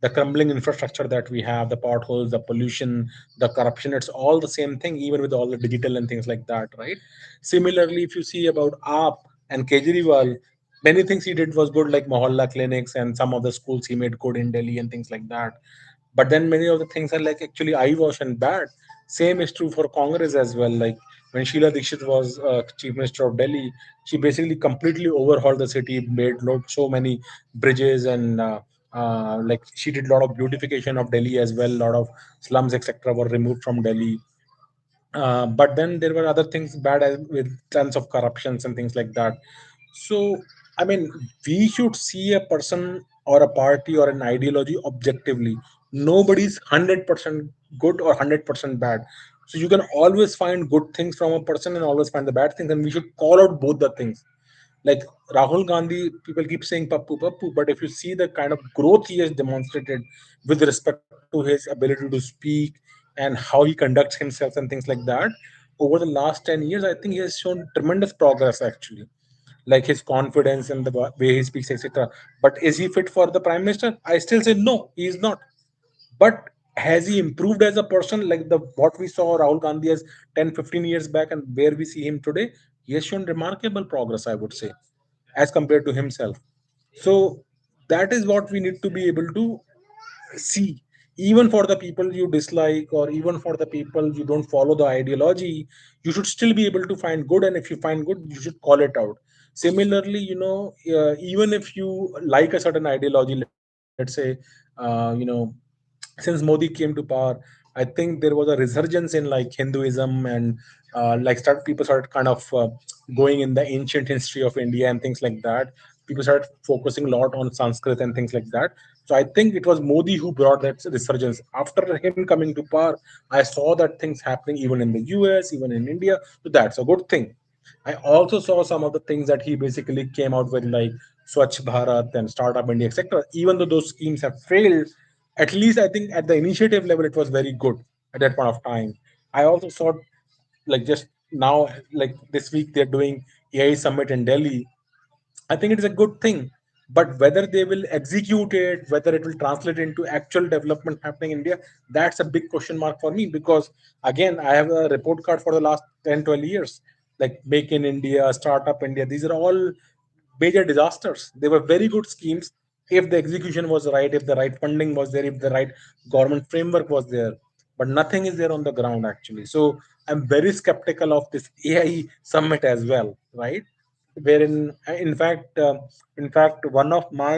the crumbling infrastructure that we have, the potholes, the pollution, the corruption. It's all the same thing, even with all the digital and things like that, right? Similarly, if you see about Aap and Kejriwal, many things he did was good, like Mohalla clinics and some of the schools he made good in Delhi and things like that. But then many of the things are like actually eyewash and bad. Same is true for Congress as well. Like when Sheila Dikshit was chief minister of Delhi, she basically completely overhauled the city, made so many bridges, and like she did a lot of beautification of Delhi as well. A lot of slums, etc., were removed from Delhi. But then there were other things bad as, with tons of corruptions and things like that. So I mean, we should see a person or a party or an ideology objectively. Nobody's 100% good or 100% bad. So you can always find good things from a person and always find the bad things, and we should call out both the things. Like Rahul Gandhi, people keep saying Pappu, Pappu, but if you see the kind of growth he has demonstrated with respect to his ability to speak and how he conducts himself and things like that, over the last 10 years, I think he has shown tremendous progress actually. Like his confidence and the way he speaks, etc. But is he fit for the prime minister? I still say no, he is not. But has he improved as a person, like the what we saw Rahul Gandhi as 10, 15 years back and where we see him today? He has shown remarkable progress, I would say, as compared to himself. So that is what we need to be able to see. Even for the people you dislike, or even for the people you don't follow the ideology, you should still be able to find good, and if you find good, you should call it out. Similarly, even if you like a certain ideology, let's say, since Modi came to power, I think there was a resurgence in like Hinduism, and people started kind of going in the ancient history of India and things like that. People started focusing a lot on Sanskrit and things like that. So I think it was Modi who brought that resurgence. After him coming to power, I saw that things happening even in the US, even in India. So that's a good thing. I also saw some of the things that he basically came out with, like Swachh Bharat and Startup India, etc. Even though those schemes have failed, at least I think at the initiative level, it was very good at that point of time. I also saw, like just now, like this week, they're doing AI Summit in Delhi. I think it is a good thing. But whether they will execute it, whether it will translate into actual development happening in India, that's a big question mark for me. Because again, I have a report card for the last 10, 12 years. Like Make in India, Startup India, these are all major disasters. They were very good schemes if the execution was right, if the right funding was there, if the right government framework was there. But nothing is there on the ground actually. So I'm very skeptical of this AI summit as well, right? Wherein in fact one of my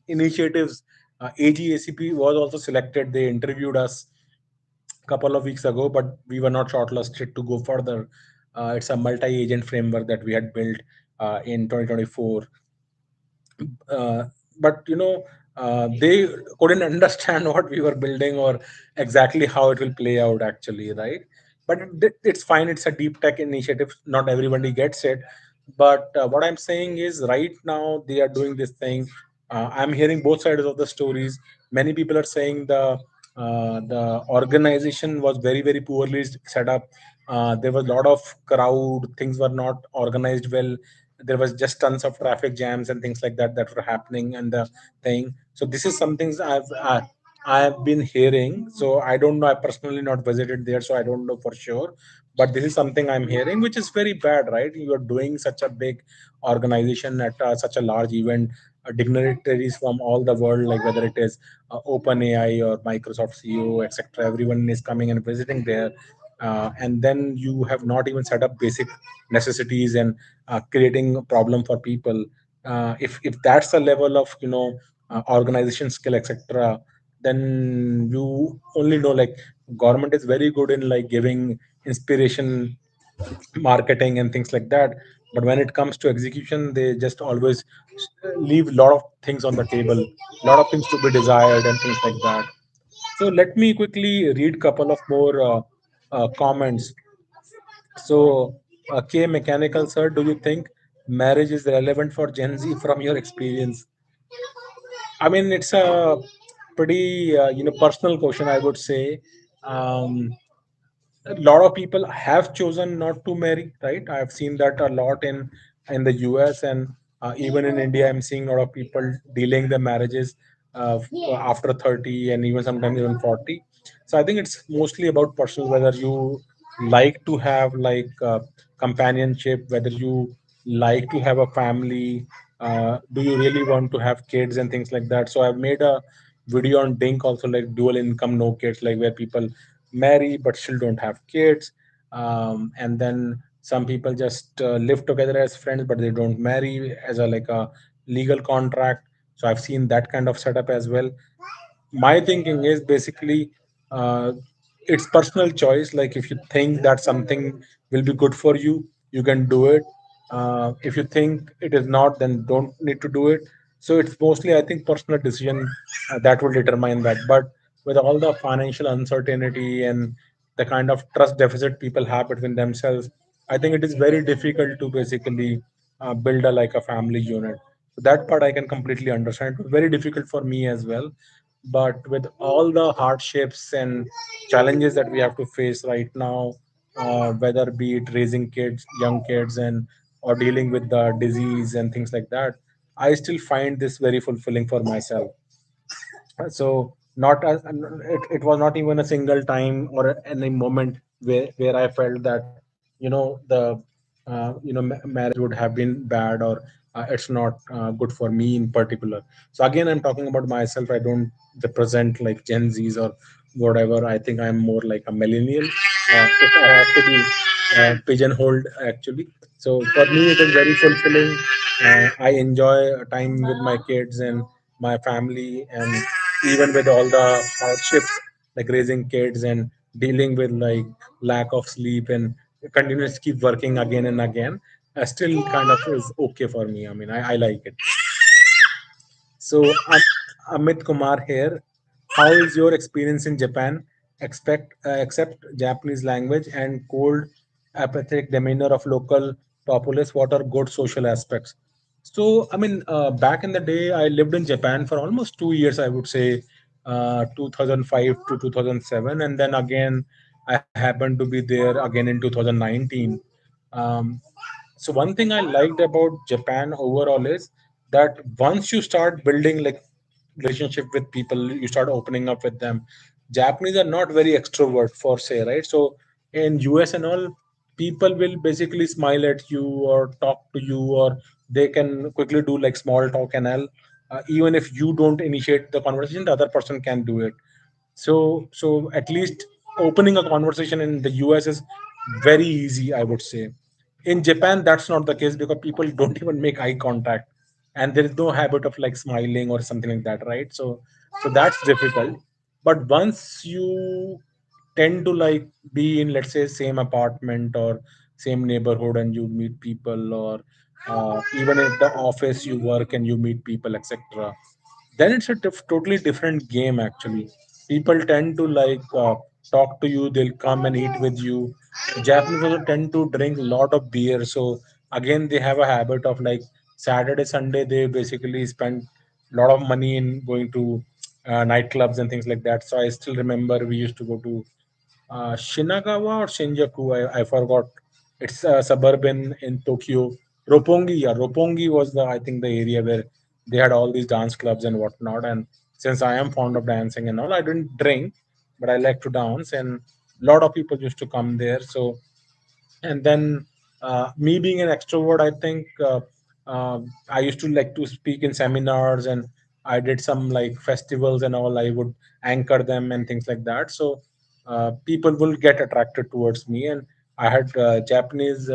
initiatives, AGACP, was also selected. They interviewed us a couple of weeks ago, but we were not shortlisted to go further. It's a multi-agent framework that we had built in 2024. uh, but they couldn't understand what we were building or exactly how it will play out actually, right? But it's fine, it's a deep tech initiative, not everybody gets it. But what I'm saying is, right now they are doing this thing. I'm hearing both sides of the stories. Many people are saying the organization was very, very poorly set up. There was a lot of crowd, things were not organized well. There was just tons of traffic jams and things like that that were happening, and the thing. So this is something I've been hearing. So I don't know, I personally not visited there, so I don't know for sure. But this is something I'm hearing, which is very bad, right? You are doing such a big organization at such a large event. Dignitaries from all the world, like whether it is OpenAI or Microsoft CEO, etc. Everyone is coming and visiting there, and then you have not even set up basic necessities and creating a problem for people. If that's the level of organization skill, etc., then you only know, like, government is very good in like giving inspiration, marketing and things like that. But when it comes to execution, they just always leave a lot of things on the table, a lot of things to be desired and things like that. So let me quickly read couple of more comments. So, K Mechanical Sir, do you think marriage is relevant for Gen Z from your experience? I mean, it's a pretty personal question, I would say. Um, a lot of people have chosen not to marry, right? I've seen that a lot in the US, and even in India. I'm seeing a lot of people delaying their marriages after 30 and even sometimes even 40. So I think it's mostly about personal, whether you like to have like companionship, whether you like to have a family, do you really want to have kids and things like that. So I've made a video on Dink also, like dual income no kids, like where people marry but still don't have kids. And then some people just live together as friends, but they don't marry as a like a legal contract. So I've seen that kind of setup as well. My thinking is basically, uh, it's personal choice. Like if you think that something will be good for you, you can do it. If you think it is not, then don't need to do it. So it's mostly, I think, personal decision that will determine that. But with all the financial uncertainty and the kind of trust deficit people have between themselves, I think it is very difficult to basically build a like a family unit. So that part I can completely understand. It was very difficult for me as well. But with all the hardships and challenges that we have to face right now, whether be it raising kids, young kids, and or dealing with the disease and things like that, I still find this very fulfilling for myself. So not as it was not even a single time or any moment where I felt that the marriage would have been bad, or it's not good for me in particular. So again, I'm talking about myself. I don't represent like Gen Z's or whatever. I think I'm more like a millennial, if I have to be pigeonholed actually. So for me it is very fulfilling. I enjoy time with my kids and my family, and even with all the hardships like raising kids and dealing with like lack of sleep and continuous keep working again and again, still kind of is okay for me. I mean, I like it. So, Amit Kumar here. How is your experience in Japan? Except Japanese language and cold, apathetic demeanor of local populace. What are good social aspects? So, I mean, back in the day, I lived in Japan for almost 2 years, I would say, 2005 to 2007. And then again, I happened to be there again in 2019. Um, so one thing I liked about Japan overall is that once you start building like relationship with people, you start opening up with them. Japanese are not very extrovert for say, right? So in US and all, people will basically smile at you or talk to you, or they can quickly do like small talk and all. Even if you don't initiate the conversation, the other person can do it. So at least opening a conversation in the US is very easy, I would say. In Japan, that's not the case because people don't even make eye contact, and there is no habit of like smiling or something like that, right? So that's difficult. But once you tend to like be in, let's say, same apartment or same neighborhood, and you meet people, or even at the office you work and you meet people, etc., then it's a totally different game actually. People tend to like talk to you, they'll come and eat with you. Japanese also tend to drink a lot of beer, so again they have a habit of like Saturday Sunday they basically spend a lot of money in going to nightclubs and things like that. So I still remember we used to go to Shinagawa or Shinjuku. I forgot. It's a suburb in Tokyo. Roppongi, yeah, Roppongi was the, I think, the area where they had all these dance clubs and whatnot. And since I am fond of dancing and all, I didn't drink, but I like to dance, and a lot of people used to come there. So and then me being an extrovert, I think I used to like to speak in seminars, and I did some like festivals and all. I would anchor them and things like that. So people will get attracted towards me, and I had Japanese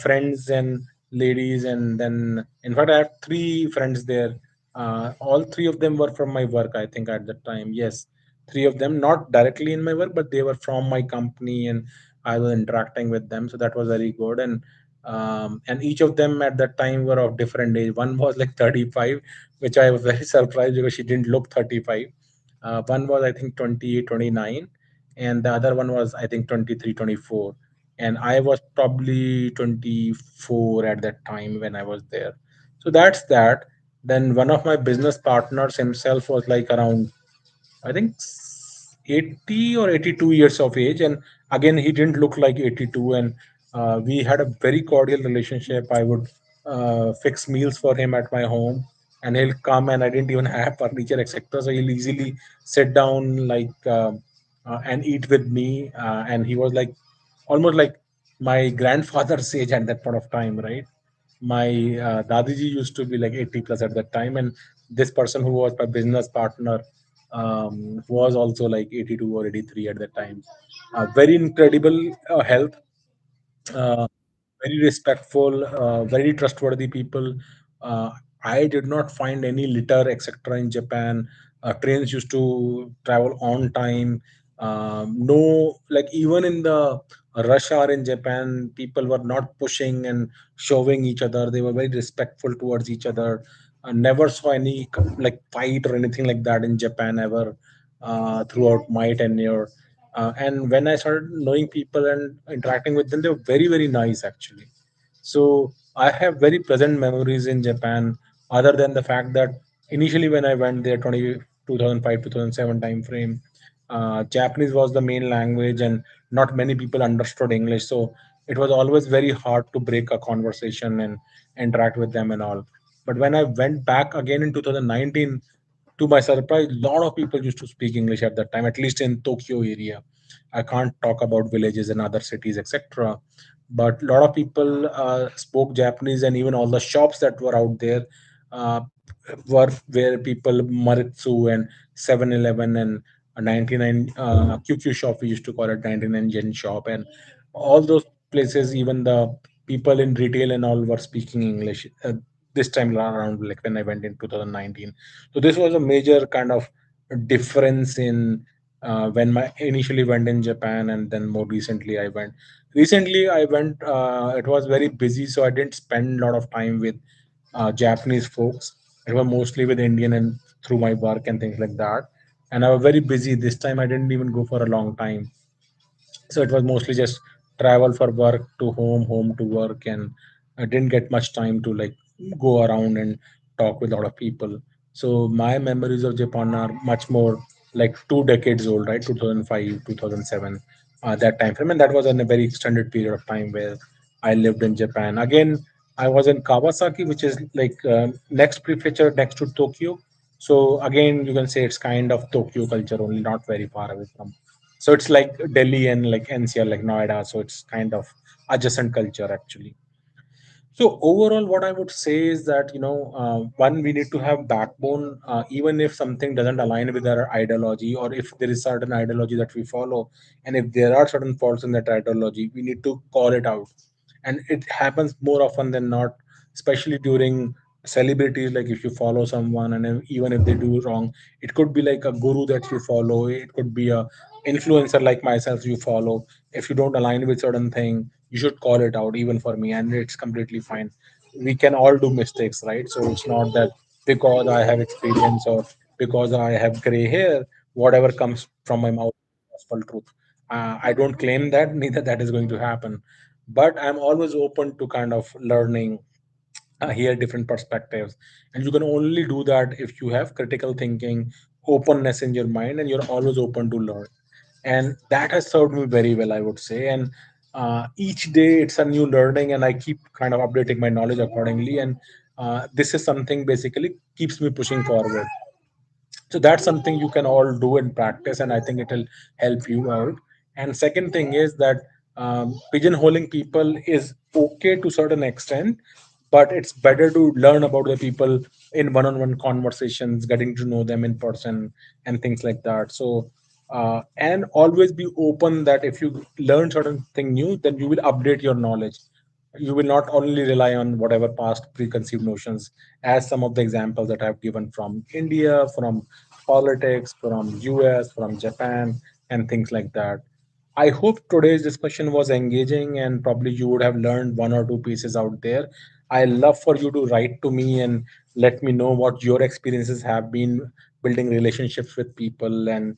friends and ladies, and then in fact I have three friends there. All three of them were from my work, I think, at that time. Yes, three of them, not directly in my work, but they were from my company, and I was interacting with them, so that was very good. And each of them at that time were of different age. One was like 35, which I was very surprised because she didn't look 35. One was I think 28, 29, and the other one was I think 23, 24. And I was probably 24 at that time when I was there. So that's that. Then one of my business partners himself was like around, I think, 80 or 82 years of age. And again, he didn't look like 82. And we had a very cordial relationship. I would fix meals for him at my home, and he'll come, and I didn't even have furniture, etc. So he'll easily sit down like and eat with me. And he was like almost like my grandfather's age at that point of time, right? My dadiji used to be like 80 plus at that time, and this person who was my business partner was also like 82 or 83 at that time. Very incredible health, uh, very respectful, very trustworthy people. Uh, I did not find any litter, etc. in Japan. Trains used to travel on time. No, like even in the rush hour in Japan, people were not pushing and shoving each other. They were very respectful towards each other. Never saw any like fight or anything like that in Japan ever throughout my tenure. And when I started knowing people and interacting with them, they were very, very nice actually. So I have very pleasant memories in Japan, other than the fact that initially when I went there, 2005 2007 time frame, Japanese was the main language and not many people understood English. So it was always very hard to break a conversation and interact with them and all. But when I went back again in 2019, to my surprise, a lot of people used to speak English at that time, at least in Tokyo area. I can't talk about villages and other cities, etc. But a lot of people spoke Japanese, and even all the shops that were out there uh, were where people Maritsu and 7-Eleven and a 99 QQ shop, we used to call it 99 Yen shop, and all those places, even the people in retail and all were speaking English this time around, like when I went in 2019. So this was a major kind of difference in when my initially went in Japan, and then more recently I went. Recently I went. It was very busy, so I didn't spend a lot of time with Japanese folks. It was mostly with Indian and through my work and things like that. And I was very busy this time. I didn't even go for a long time, so it was mostly just travel for work to home, home to work, and I didn't get much time to like go around and talk with a lot of people. So my memories of Japan are much more like 2 decades old, right? 2005 2007, that time frame, and that was in a very extended period of time where I lived in Japan. Again, I was in Kawasaki, which is like next prefecture next to Tokyo. So again, you can say it's kind of Tokyo culture, only not very far away from. So it's like Delhi and like NCR, like Noida. So it's kind of adjacent culture actually. So overall, what I would say is that one, we need to have backbone, even if something doesn't align with our ideology, or if there is certain ideology that we follow, and if there are certain faults in that ideology, we need to call it out. And it happens more often than not, especially during celebrities. Like if you follow someone, and even if they do wrong, it could be like a guru that you follow. It could be a influencer like myself you follow. If you don't align with certain thing, you should call it out, even for me, and it's completely fine. We can all do mistakes, right? So it's not that because I have experience or because I have gray hair, whatever comes from my mouth is gospel truth. I don't claim that, neither that is going to happen, but I'm always open to kind of learning, hear different perspectives. And you can only do that if you have critical thinking, openness in your mind, and you're always open to learn. And that has served me very well, I would say. And each day it's a new learning, and I keep kind of updating my knowledge accordingly. And this is something basically keeps me pushing forward. So that's something you can all do in practice, and I think it will help you out. And second thing is that pigeonholing people is okay to certain extent, but it's better to learn about the people in one-on-one conversations, getting to know them in person and things like that. So and always be open that if you learn certain thing new, then you will update your knowledge. You will not only rely on whatever past preconceived notions, as some of the examples that I've given from India, from politics, from US, from Japan, and things like that. I hope today's discussion was engaging, and probably you would have learned one or two pieces out there. I love for you to write to me and let me know what your experiences have been building relationships with people, and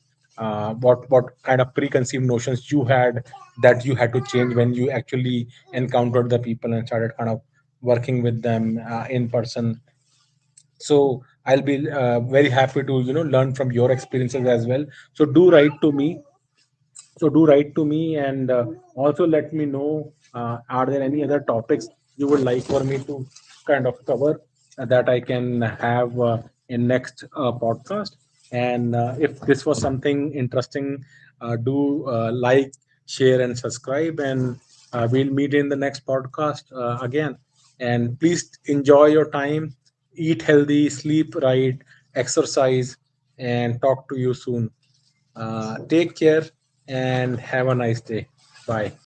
what kind of preconceived notions you had that you had to change when you actually encountered the people and started kind of working with them in person. So I'll be very happy to learn from your experiences as well. So do write to me. And also let me know, are there any other topics you would like for me to kind of cover that I can have in next podcast. And if this was something interesting, do like, share, and subscribe. And we'll meet in the next podcast again. And please enjoy your time, eat healthy, sleep right, exercise, and talk to you soon. Take care and have a nice day. Bye.